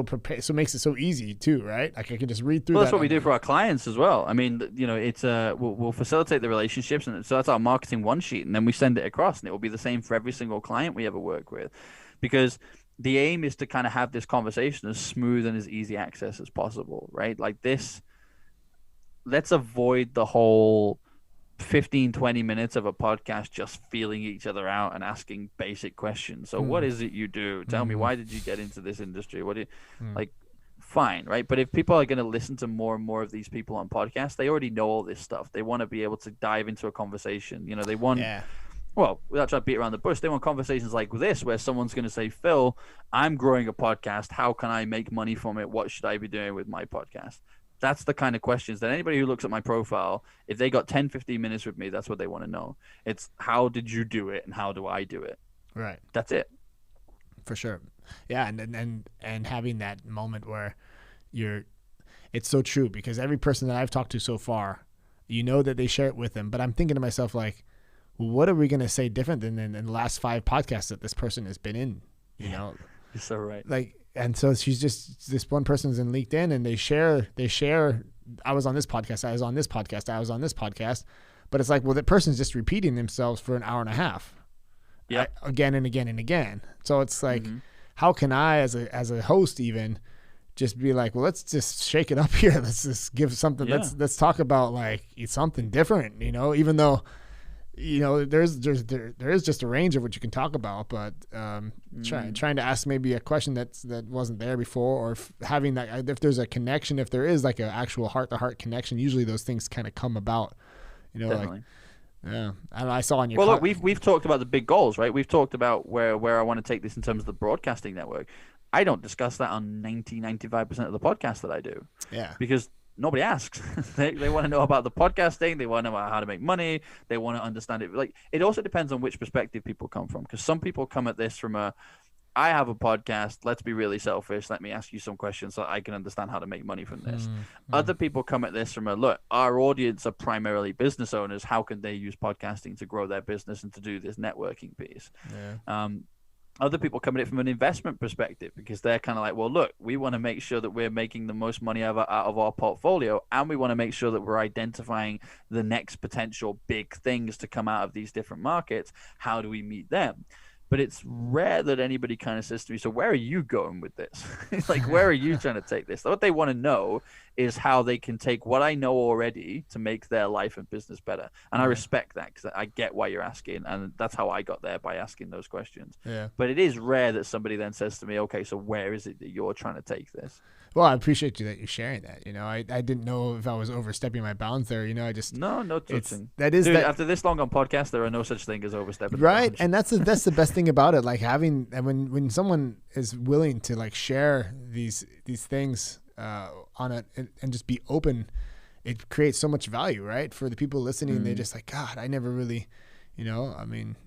prepared, so it makes it so easy too, right? Like I can just read through. Well, that's what we do for our clients as well. I mean, it's we'll facilitate the relationships, and so that's our marketing one sheet, and then we send it across, and it will be the same for every single client we ever work with, because the aim is to kind of have this conversation as smooth and as easy access as possible, right? Like this. Let's avoid the whole 15-20 minutes of a podcast just feeling each other out and asking basic questions. So what is it you do? Tell me, why did you get into this industry? What do you like? Fine, right? But if people are going to listen to more and more of these people on podcasts, they already know all this stuff. They want to be able to dive into a conversation. They want well, without trying to beat around the bush, they want conversations like this where someone's going to say, Phil, I'm growing a podcast. How can I make money from it? What should I be doing with my podcast? That's the kind of questions that anybody who looks at my profile, if they got 10-15 minutes with me, that's what they want to know. It's how did you do it and how do I do it? Right. That's it. For sure. Yeah, and having that moment where it's so true, because every person that I've talked to so far, that they share it with them, but I'm thinking to myself like, what are we going to say different than in the last 5 podcasts that this person has been in, You're so right. Like, and so she's just, this one person's in LinkedIn and they share, I was on this podcast, I was on this podcast, I was on this podcast. But it's like, well, that person's just repeating themselves for an hour and a half. Yeah. Again and again and again. So it's like, how can I, as a host even, just be like, well, let's just shake it up here. Let's just give something, let's talk about like something different, even though, there is just a range of what you can talk about, but trying to ask maybe a question that wasn't there before, or having that, if there's a connection, if there is like an actual heart-to-heart connection, usually those things kind of come about, Definitely. like, yeah. I saw on your. Well, look, we've talked about the big goals, right? We've talked about where I want to take this in terms of the broadcasting network. I don't discuss that on 95% of the podcasts that I do. Yeah. Because nobody asks. They want to know about the podcasting. They want to know about how to make money. They want to understand it. Like, it also depends on which perspective people come from. Because some people come at this from I have a podcast. Let's be really selfish. Let me ask you some questions so I can understand how to make money from this. Other people come at this from look, our audience are primarily business owners. How can they use podcasting to grow their business and to do this networking piece? Yeah. Other people come at it from an investment perspective, because they're kind of like, well, look, we want to make sure that we're making the most money out of our portfolio, and we want to make sure that we're identifying the next potential big things to come out of these different markets. How do we meet them? but it's rare that anybody kind of says to me, so where are you going with this? Like, where are you trying to take this? What they want to know is how they can take what I know already to make their life and business better. And I respect that, because I get why you're asking, and that's how I got there, by asking those questions. Yeah. But it is rare that somebody then says to me, okay, so where is it that you're trying to take this? Well, I appreciate you that you're sharing that. You know, I didn't know if I was overstepping my bounds there. You know, I just no touching. That is Dude, that, after this long on podcast, there are no such thing as overstepping. Right, and that's the best thing about it. Like having, and when someone is willing to like share these things on it and just be open, it creates so much value, right? For the people listening, they're just like, God, I never really, you know. I mean,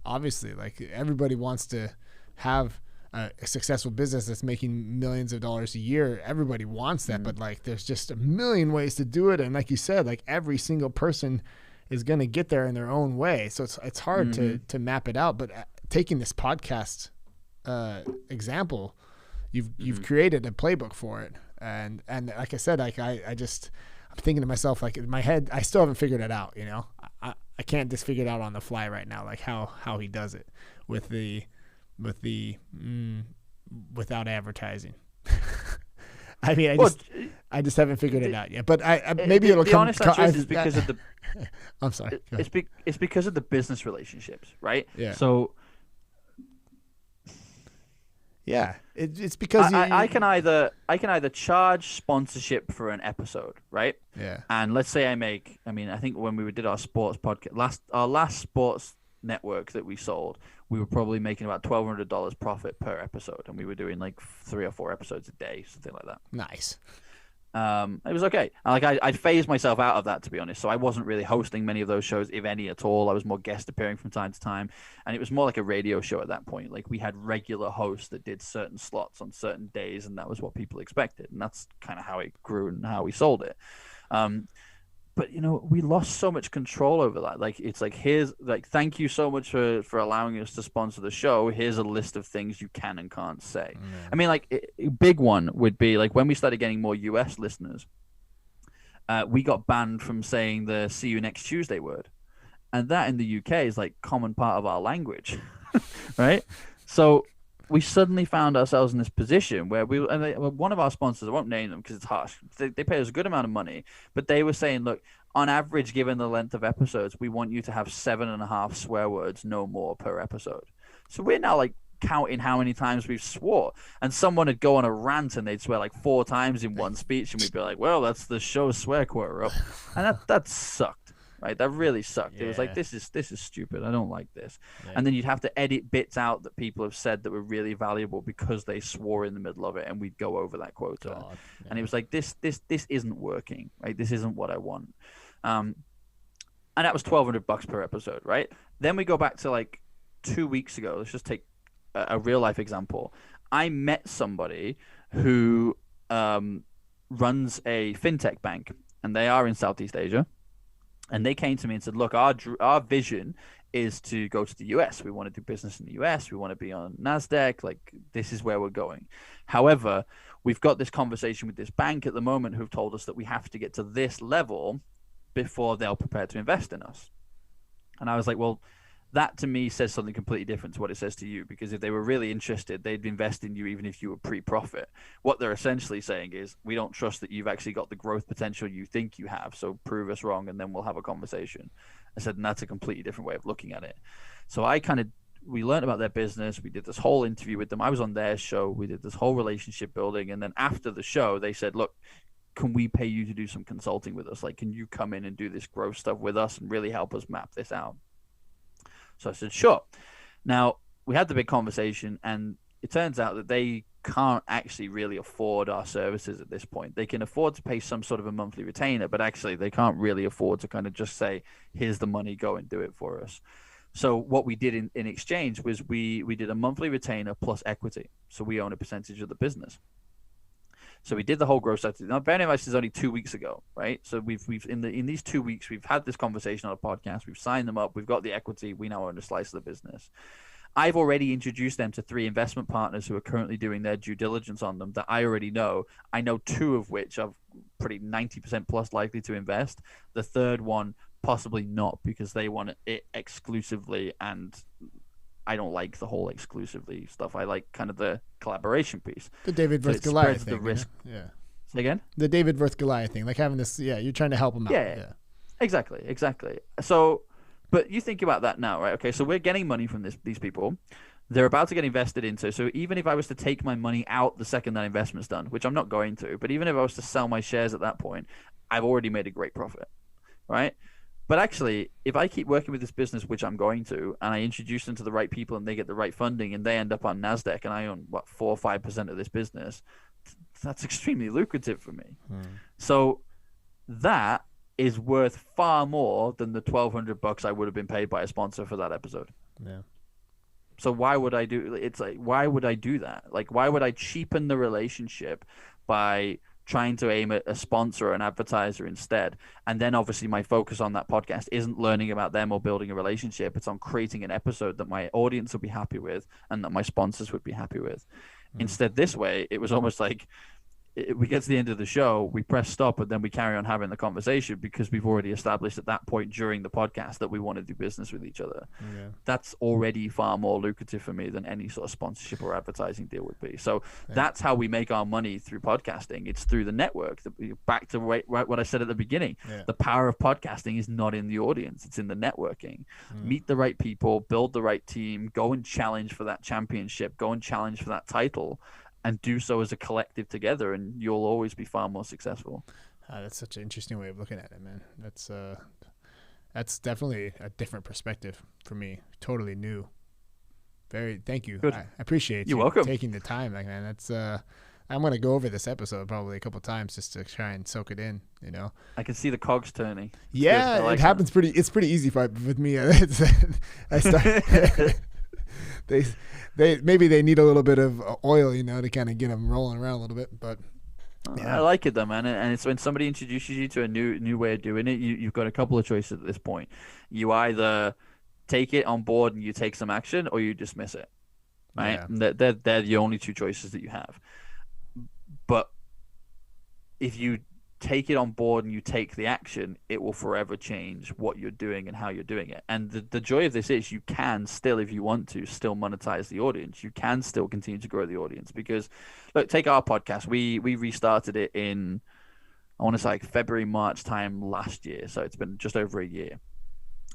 obviously, like everybody wants to have a successful business that's making millions of dollars a year. Everybody wants that, but like there's just a million ways to do it, and like you said, like every single person is going to get there in their own way, so it's hard to map it out. But taking this podcast example, you've created a playbook for it, and like I said, like I'm thinking to myself, like in my head, I still haven't figured it out. You know, I can't just figure it out on the fly right now, like how he does it with the without advertising. I mean, I just haven't figured it out yet. But maybe it'll come. The honest answer is because of the. I'm sorry. It's because of the business relationships, right? Yeah. So. Yeah, it's because I can either charge sponsorship for an episode, right? Yeah. And let's say I think when we did our sports podcast, our last sports network that we sold, we were probably making about $1,200 profit per episode, and we were doing like 3 or 4 episodes a day, something like that. Nice. It was okay. Like I'd phased myself out of that, to be honest. So I wasn't really hosting many of those shows, if any at all. I was more guest appearing from time to time, and it was more like a radio show at that point. Like we had regular hosts that did certain slots on certain days, and that was what people expected, and that's kind of how it grew and how we sold it. But you know, we lost so much control over that. Like it's like, here's like, thank you so much for allowing us to sponsor the show. Here's a list of things you can and can't say. I mean, like a big one would be like when we started getting more US listeners, we got banned from saying the "see you next Tuesday" word, and that in the UK is like common part of our language, right? So we suddenly found ourselves in this position where one of our sponsors, I won't name them because it's harsh, they pay us a good amount of money, but they were saying, look, on average, given the length of episodes, we want you to have 7.5 swear words, no more, per episode. So we're now like counting how many times we've swore, and someone would go on a rant and they'd swear like 4 times in one speech, and we'd be like, well, that's the show's swear quota up, and that sucked. Right, that really sucked. Yeah. It was like, this is stupid. I don't like this. Yeah. And then you'd have to edit bits out that people have said that were really valuable because they swore in the middle of it, and we'd go over that quota. Yeah. And it was like, this isn't working. Right, this isn't what I want. And that was $1,200 per episode. Right. Then we go back to like 2 weeks ago. Let's just take a real life example. I met somebody who runs a fintech bank, and they are in Southeast Asia. And they came to me and said, look, our vision is to go to the US. We want to do business in the US. We want to be on NASDAQ. Like, this is where we're going. However, we've got this conversation with this bank at the moment who've told us that we have to get to this level before they'll prepare to invest in us. And I was like, well, that to me says something completely different to what it says to you, because if they were really interested, they'd invest in you even if you were pre-profit. What they're essentially saying is, we don't trust that you've actually got the growth potential you think you have, so prove us wrong and then we'll have a conversation. I said, and that's a completely different way of looking at it. So we learned about their business. We did this whole interview with them. I was on their show. We did this whole relationship building. And then after the show, they said, look, can we pay you to do some consulting with us? Like, can you come in and do this growth stuff with us and really help us map this out? So I said, sure. Now, we had the big conversation, and it turns out that they can't actually really afford our services at this point. They can afford to pay some sort of a monthly retainer, but actually they can't really afford to kind of just say, here's the money, go and do it for us. So what we did in exchange was we did a monthly retainer plus equity. So we own a percentage of the business. So we did the whole growth strategy. Now, bear in mind, this is only 2 weeks ago, right? So we've in these 2 weeks, we've had this conversation on a podcast. We've signed them up. We've got the equity. We now own a slice of the business. I've already introduced them to 3 investment partners who are currently doing their due diligence on them that I already know. I know 2 of which are pretty 90% plus likely to invest. The third one, possibly not, because they want it exclusively, and I don't like the whole exclusively stuff. I like kind of the collaboration piece. The David So versus it Goliath spreads thing. the risk. Yeah. Say again? The David versus Goliath thing, like having this. Yeah, you're trying to help them out. Yeah. Exactly. So, but you think about that now, right? Okay, so we're getting money from these people. They're about to get invested into. So even if I was to take my money out the second that investment's done, which I'm not going to, but even if I was to sell my shares at that point, I've already made a great profit, right? But actually, if I keep working with this business, which I'm going to, and I introduce them to the right people and they get the right funding and they end up on NASDAQ and I own, 4 or 5% of this business, that's extremely lucrative for me. So that is worth far more than the $1,200 I would have been paid by a sponsor for that episode. Yeah. So why would I do? It's like, why would I do that? Like, why would I cheapen the relationship by trying to aim at a sponsor or an advertiser instead? And then obviously my focus on that podcast isn't learning about them or building a relationship. It's on creating an episode that my audience will be happy with and that my sponsors would be happy with. Instead, this way, it was almost like we get to the end of the show, we press stop, and then we carry on having the conversation because we've already established at that point during the podcast that we want to do business with each other. Yeah. That's already far more lucrative for me than any sort of sponsorship or advertising deal would be. So that's how we make our money through podcasting. It's through the network. Back to what I said at the beginning. Yeah. The power of podcasting is not in the audience. It's in the networking. Meet the right people, build the right team, go and challenge for that championship, go and challenge for that title, and do so as a collective together, and you'll always be far more successful. That's such an interesting way of looking at it, man. That's definitely a different perspective for me. Totally new. Thank you. Good. I appreciate You're you welcome. taking the time. Like, man, that's I'm gonna go over this episode probably a couple times just to try and soak it in. You know. I can see the cogs turning. Yeah, like it happens it's pretty easy with me. I start. Maybe they need a little bit of oil, you know, to kind of get them rolling around a little bit. But yeah. I like it though, man. And it's when somebody introduces you to a new way of doing it, you've got a couple of choices at this point. You either take it on board and you take some action, or you dismiss it. Right? Yeah. They're the only two choices that you have. But if you take it on board and you take the action, it will forever change what you're doing and how you're doing it. And the joy of this is you can still, if you want to, still monetize the audience. You can still continue to grow the audience because, look, take our podcast. We restarted it in, I want to say like February, March time last year. So it's been just over a year.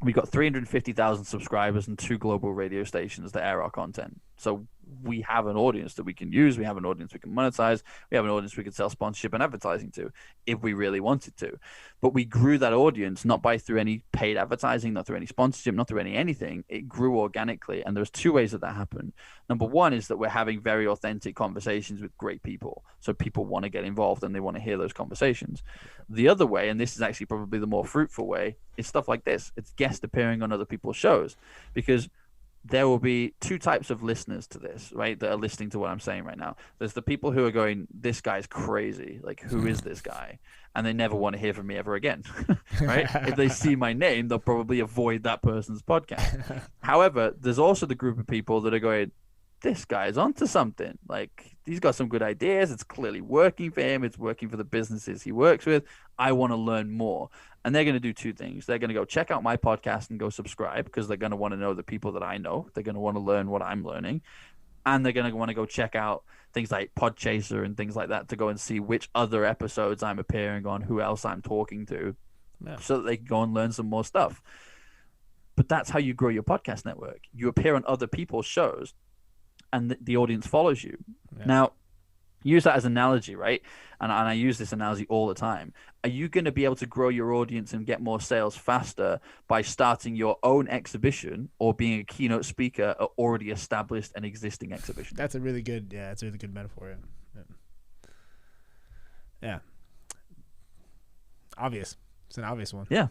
We got 350,000 subscribers and 2 global radio stations that air our content. So we have an audience that we can use. We have an audience we can monetize. We have an audience we can sell sponsorship and advertising to if we really wanted to. But we grew that audience not through any paid advertising, not through any sponsorship, not through anything. It grew organically. And there's 2 ways that happened. Number one is that we're having very authentic conversations with great people. So people want to get involved and they want to hear those conversations. The other way, and this is actually probably the more fruitful way, is stuff like this. It's guest appearing on other people's shows, because there will be 2 types of listeners to this, right, that are listening to what I'm saying right now. There's the people who are going, this guy's crazy. Like, who is this guy? And they never want to hear from me ever again, right? If they see my name, they'll probably avoid that person's podcast. However, there's also the group of people that are going, this guy's onto something. Like, he's got some good ideas. It's clearly working for him. It's working for the businesses he works with. I want to learn more. And they're going to do 2 things. They're going to go check out my podcast and go subscribe because they're going to want to know the people that I know. They're going to want to learn what I'm learning. And they're going to want to go check out things like Podchaser and things like that to go and see which other episodes I'm appearing on, who else I'm talking to, so that they can go and learn some more stuff. But that's how you grow your podcast network. You appear on other people's shows and the audience follows you. Yeah. Now, use that as an analogy, right? And I use this analogy all the time. Are you going to be able to grow your audience and get more sales faster by starting your own exhibition or being a keynote speaker at already established and existing exhibition? That's a really good metaphor. Yeah. Obvious. It's an obvious one. Yeah.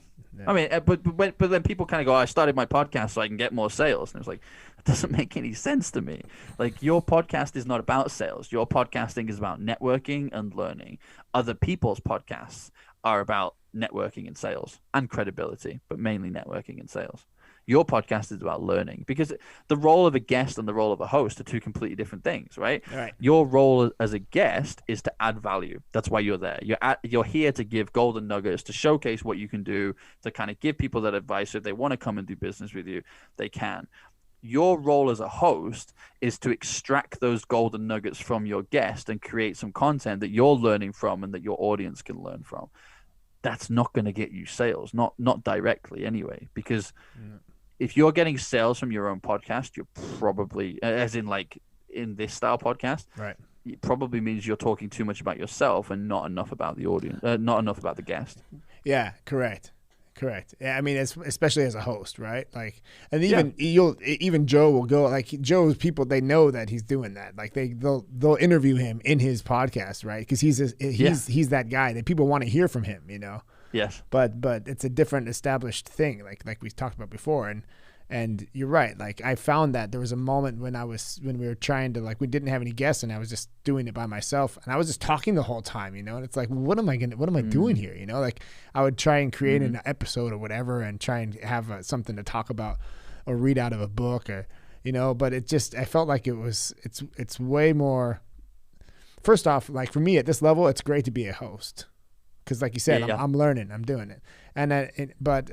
I mean, but then people kind of go, I started my podcast so I can get more sales. And it's like, that doesn't make any sense to me. Like, your podcast is not about sales. Your podcasting is about networking and learning. Other people's podcasts are about networking and sales and credibility, but mainly networking and sales. Your podcast is about learning, because the role of a guest and the role of a host are 2 completely different things, right? Right. Your role as a guest is to add value. That's why you're there. You're here to give golden nuggets, to showcase what you can do, to kind of give people that advice. So if they want to come and do business with you, they can. your role as a host is to extract those golden nuggets from your guest and create some content that you're learning from and that your audience can learn from. That's not going to get you sales, not directly anyway, because if you're getting sales from your own podcast, you're probably, as in like in this style podcast, right, it probably means you're talking too much about yourself and not enough about the audience, not enough about the guest. Yeah, correct. Yeah, I mean, especially as a host, right? Like, and even Joe will go, like, Joe's people, they know that he's doing that. Like they'll interview him in his podcast, right? Because he's that guy that people want to hear from him, you know. Yes. But it's a different established thing, like we talked about before, and you're right. Like, I found that there was a moment when we were trying to, like, we didn't have any guests and I was just doing it by myself and I was just talking the whole time, you know, and it's like, what am I doing here? You know, like, I would try and create an episode or whatever and try and have something to talk about or read out of a book or, you know, but I felt like it's way more, first off, like, for me at this level, it's great to be a host. Cause like you said, I'm learning, I'm doing it. But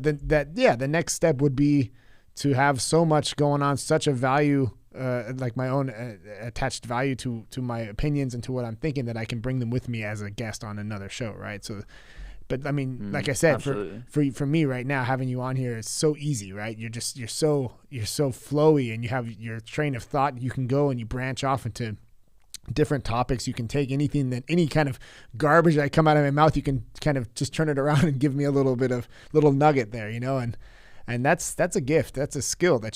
the next step would be to have so much going on, such a value, like my own attached value to my opinions and to what I'm thinking, that I can bring them with me as a guest on another show, right? So, but I mean, like I said, for me right now, having you on here is so easy, right? You're so flowy, and you have your train of thought. You can go and you branch off into different topics. You can take any kind of garbage that come out of my mouth, you can kind of just turn it around and give me a little nugget there, you know, and that's a gift. That's a skill that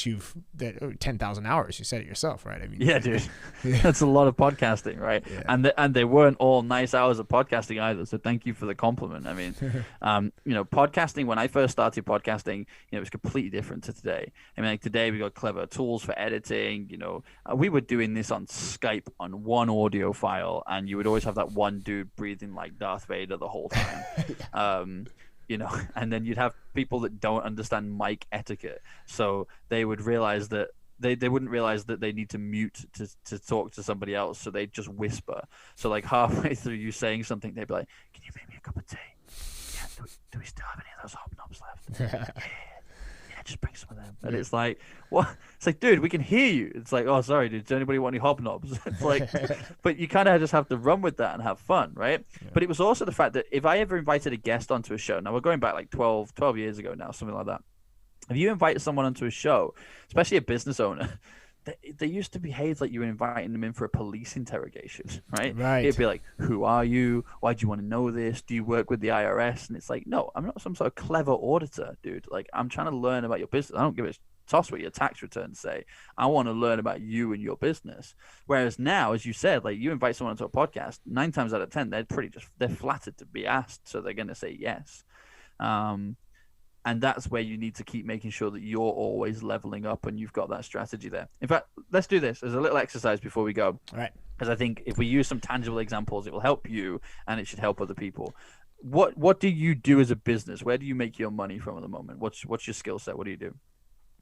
10,000 hours. You said it yourself, right? I mean, yeah, dude, that's a lot of podcasting, right? Yeah. And they weren't all nice hours of podcasting either. So thank you for the compliment. I mean, you know, podcasting, when I first started podcasting, you know, it was completely different to today. I mean, like, today we got clever tools for editing. You know, we were doing this on Skype on one audio file, and you would always have that one dude breathing like Darth Vader the whole time. You know, and then you'd have people that don't understand mic etiquette, so they would realize that they wouldn't realize that they need to mute to talk to somebody else, so they'd just whisper. So like halfway through you saying something, they'd be like, "Can you make me a cup of tea? Yeah, do we still have any of those hobnobs left? Yeah, just bring some of them." And it's like, what? It's like, dude, we can hear you. It's like, oh, sorry, dude, does anybody want any hobnobs? It's like, but you kind of just have to run with that and have fun, right? Yeah. But it was also the fact that if I ever invited a guest onto a show, now we're going back like 12 years ago now, something like that. If you invite someone onto a show, especially a business owner, they used to behave like you were inviting them in for a police interrogation, right? It'd be like, who are you? Why do you want to know this? Do you work with the IRS? And it's like, no, I'm not some sort of clever auditor, dude. Like, I'm trying to learn about your business. I don't give a toss what your tax returns say. I want to learn about you and your business. Whereas now, as you said, like, you invite someone onto a podcast, 9 times out of 10, they're flattered to be asked, so they're going to say yes. And that's where you need to keep making sure that you're always leveling up and you've got that strategy there. In fact, let's do this as a little exercise before we go. All right. Because I think if we use some tangible examples, it will help you and it should help other people. What do you do as a business? Where do you make your money from at the moment? What's your skill set? What do you do?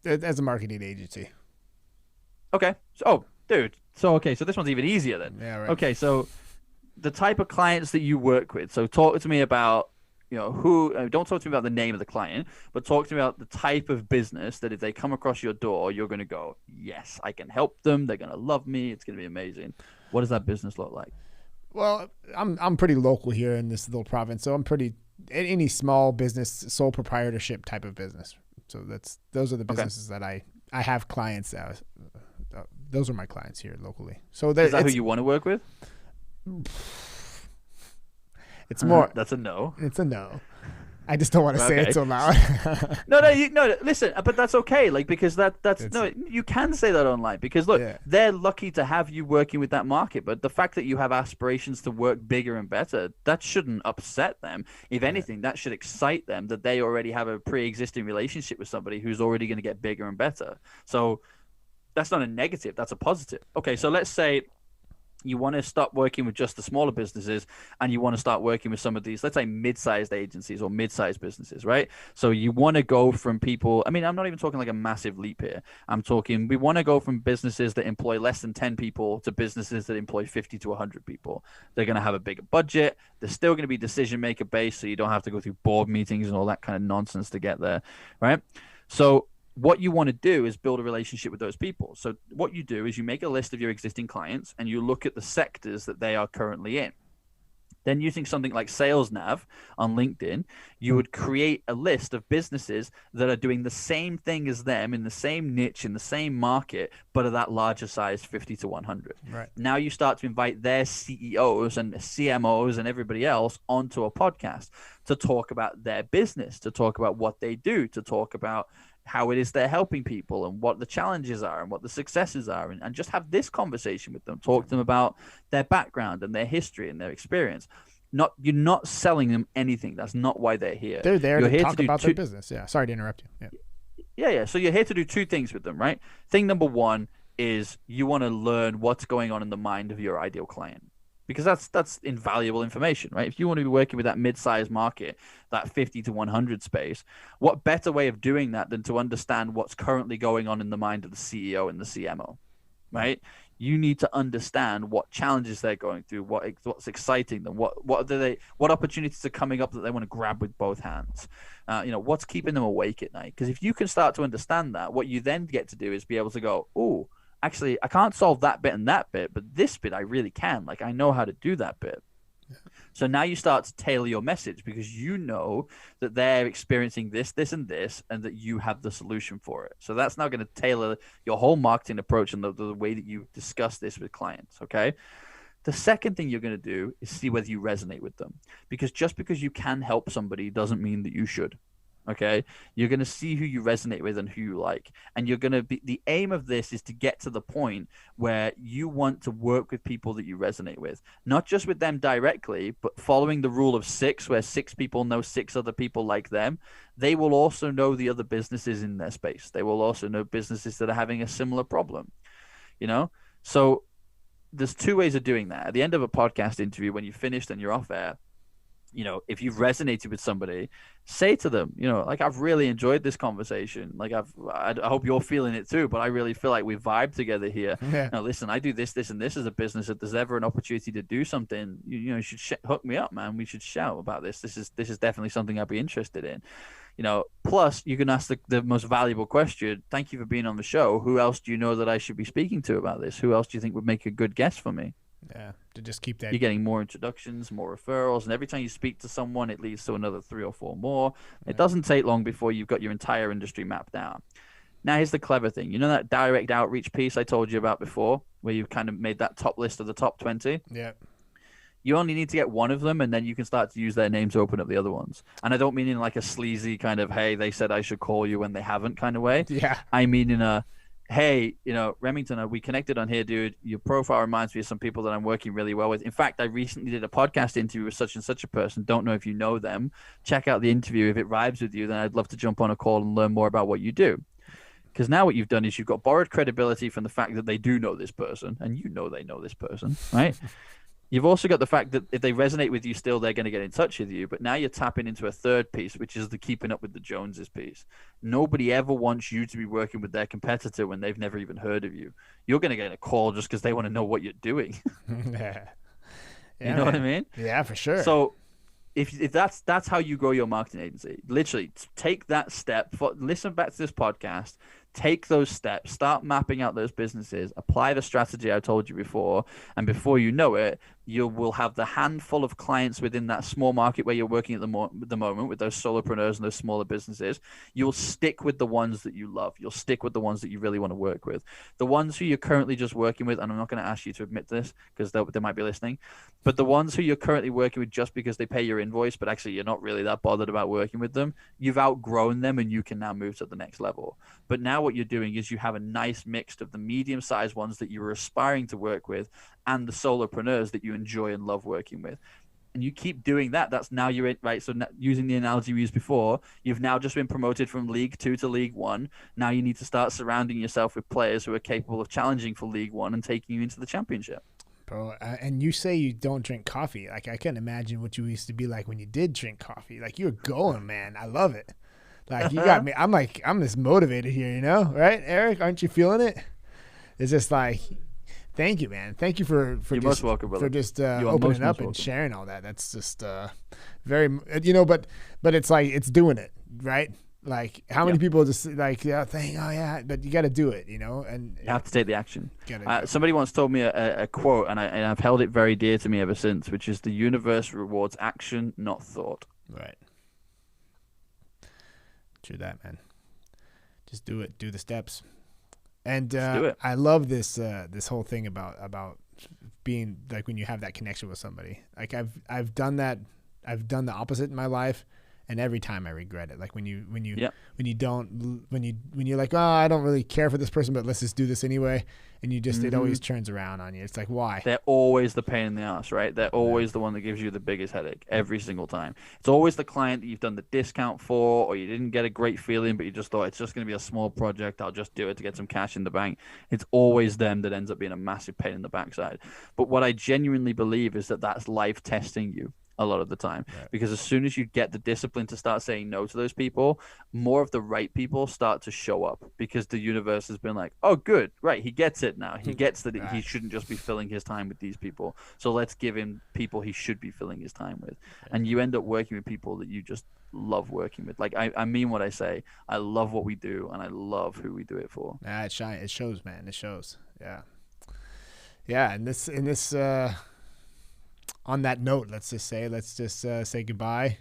As a marketing agency. Okay. So this one's even easier then. Yeah, right. Okay, so the type of clients that you work with. So talk to me about, you know, don't talk to me about the name of the client, but talk to me about the type of business that if they come across your door, you're going to go, yes, I can help them. They're going to love me. It's going to be amazing. What does that business look like? Well, I'm pretty local here in this little province, so I'm pretty any small business, sole proprietorship type of business. So those are the businesses that I have clients. Those are my clients here locally. So is that who you want to work with? It's more. That's a no. It's a no. I just don't want to say it so loud. No. Listen, but that's okay. Like, because you can say that online because look, they're lucky to have you working with that market. But the fact that you have aspirations to work bigger and better, that shouldn't upset them. If anything, that should excite them that they already have a pre-existing relationship with somebody who's already going to get bigger and better. So that's not a negative. That's a positive. Okay, so let's say you want to stop working with just the smaller businesses and you want to start working with some of these, let's say, mid-sized agencies or mid-sized businesses, right? So you want to go from people, I mean, I'm not even talking like a massive leap here. I'm talking, we want to go from businesses that employ less than 10 people to businesses that employ 50 to 100 people. They're going to have a bigger budget. They're still going to be decision maker based, so you don't have to go through board meetings and all that kind of nonsense to get there, right? So what you want to do is build a relationship with those people. So what you do is you make a list of your existing clients and you look at the sectors that they are currently in. Then using something like Sales Nav on LinkedIn, you would create a list of businesses that are doing the same thing as them in the same niche, in the same market, but are that larger size, 50 to 100. Right. Now you start to invite their CEOs and CMOs and everybody else onto a podcast to talk about their business, to talk about what they do, to talk about how it is they're helping people and what the challenges are and what the successes are, and just have this conversation with them. Talk to them about their background and their history and their experience. You're not selling them anything. That's not why they're here. They're there you're to here talk to about their business. Yeah. Sorry to interrupt you. Yeah. So you're here to do two things with them, right? Thing number one is you want to learn what's going on in the mind of your ideal client, because that's invaluable information, right? If you want to be working with that mid-sized market, that 50 to 100 space, what better way of doing that than to understand what's currently going on in the mind of the CEO and the CMO, right? You need to understand what challenges they're going through, what's exciting them, what opportunities are coming up that they want to grab with both hands, what's keeping them awake at night. Because if you can start to understand that, what you then get to do is be able to go, oh, actually, I can't solve that bit and that bit, but this bit I really can. Like, I know how to do that bit. Yeah. So now you start to tailor your message because you know that they're experiencing this, this, and this, and that you have the solution for it. So that's now going to tailor your whole marketing approach and the way that you discuss this with clients, okay? The second thing you're going to do is see whether you resonate with them. Because just because you can help somebody doesn't mean that you should. Okay, you're going to see who you resonate with and who you like, and you're going to be, the aim of this is to get to the point where you want to work with people that you resonate with, not just with them directly, but following the rule of 6, where 6 people know 6 other people like them. They will also know the other businesses in their space. They will also know businesses that are having a similar problem, so there's 2 ways of doing that. At the end of a podcast interview, when you're finished and you're off air, if you've resonated with somebody, say to them, like, I've really enjoyed this conversation. Like, I hope you're feeling it too, but I really feel like we vibe together here. Yeah. Now, listen, I do this, and this as a business. If there's ever an opportunity to do something, you should hook me up, man. We should shout about this. This is definitely something I'd be interested in. Plus you can ask the most valuable question. Thank you for being on the show. Who else do you know that I should be speaking to about this? Who else do you think would make a good guest for me? Yeah, to just keep that. You're getting more introductions, more referrals, and every time you speak to someone, it leads to another 3 or 4 more. It doesn't take long before you've got your entire industry mapped down. Now, here's the clever thing. That direct outreach piece I told you about before, where you've kind of made that top list of the top 20? Yeah. You only need to get one of them, and then you can start to use their name to open up the other ones. And I don't mean in like a sleazy kind of, hey, they said I should call you when they haven't kind of way. Yeah. I mean in a, hey, Remington, we connected on here, dude. Your profile reminds me of some people that I'm working really well with. In fact, I recently did a podcast interview with such and such a person. Don't know if you know them. Check out the interview. If it vibes with you, then I'd love to jump on a call and learn more about what you do. Because now what you've done is you've got borrowed credibility from the fact that they do know this person, and they know this person, right? You've also got the fact that if they resonate with you still, they're going to get in touch with you. But now you're tapping into a third piece, which is the keeping up with the Joneses piece. Nobody ever wants you to be working with their competitor when they've never even heard of you. You're going to get a call just because they want to know what you're doing. Yeah. You know what I mean? Yeah, for sure. So if that's how you grow your marketing agency, literally take that step, listen back to this podcast, take those steps, start mapping out those businesses, apply the strategy I told you before, and before you know it, you will have the handful of clients within that small market where you're working at the moment with those solopreneurs and those smaller businesses. You'll stick with the ones that you love. You'll stick with the ones that you really want to work with. The ones who you're currently just working with, and I'm not going to ask you to admit this because they might be listening, but the ones who you're currently working with just because they pay your invoice, but actually you're not really that bothered about working with them, you've outgrown them and you can now move to the next level. But now what you're doing is you have a nice mix of the medium-sized ones that you were aspiring to work with and the solopreneurs that you enjoy and love working with. And you keep doing that. That's now you're in, right? So using the analogy we used before, you've now just been promoted from League 2 to League 1. Now you need to start surrounding yourself with players who are capable of challenging for League 1 and taking you into the championship. Bro, and you say you don't drink coffee. Like, I couldn't imagine what you used to be like when you did drink coffee. Like, you're going, man. I love it. Like, you got me. I'm just motivated here, right, Eric? Aren't you feeling it? It's just like, thank you, man. Thank you for You're just, most welcome, brother. For just opening up and sharing all that. That's just very, but it's like, it's doing it, right? Like how many people just like think, oh yeah, but you got to do it, you know, and You have to take the action. gotta Somebody once told me a quote, and I've held it very dear to me ever since, which is the universe rewards action, not thought. right. True that, man. Just do it. Do the steps. And do it. I love this this whole thing about being like when you have that connection with somebody. Like I've done that. I've done the opposite in my life, and every time I regret it. Like when you're like, oh, I don't really care for this person, but let's just do this anyway, and you just it always turns around on you. It's like, why? They're always the pain in the ass, right? They're always the one that gives you the biggest headache every single time. It's always the client that you've done the discount for, or you didn't get a great feeling, but you just thought it's just going to be a small project. I'll just do it to get some cash in the bank. It's always them that ends up being a massive pain in the backside. But what I genuinely believe is that that's life testing you a lot of the time, because as soon as you get the discipline to start saying no to those people, more of the right people start to show up, because the universe has been like, oh good, right, he gets it now. He gets that he shouldn't just be filling his time with these people, so let's give him people he should be filling his time with. And you end up working with people that you just love working with. Like I mean what I say. I love what we do, and I love who we do it for. It shows, man. It shows. Yeah. And this on that note, let's just say goodbye,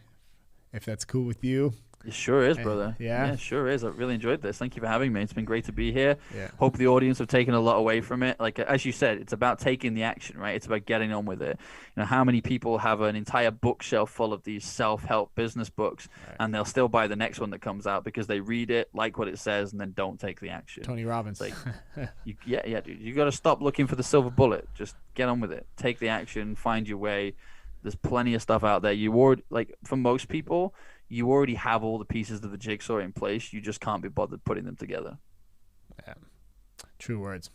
if that's cool with you. It sure is, brother. Yeah, it sure is. I really enjoyed this. Thank you for having me. It's been great to be here. Yeah. Hope the audience have taken a lot away from it. Like as you said, it's about taking the action, right? It's about getting on with it. You know, how many people have an entire bookshelf full of these self-help business books, and they'll still buy the next one that comes out because they read it, like what it says, and then don't take the action. Tony Robbins. Like, dude. You got to stop looking for the silver bullet. Just get on with it. Take the action. Find your way. There's plenty of stuff out there. For most people, you already have all the pieces of the jigsaw in place. You just can't be bothered putting them together. Yeah. True words.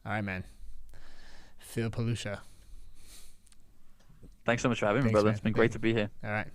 All right, man. Phil Pelucha. Thanks so much for having me, brother. Man. It's been great to be here. All right.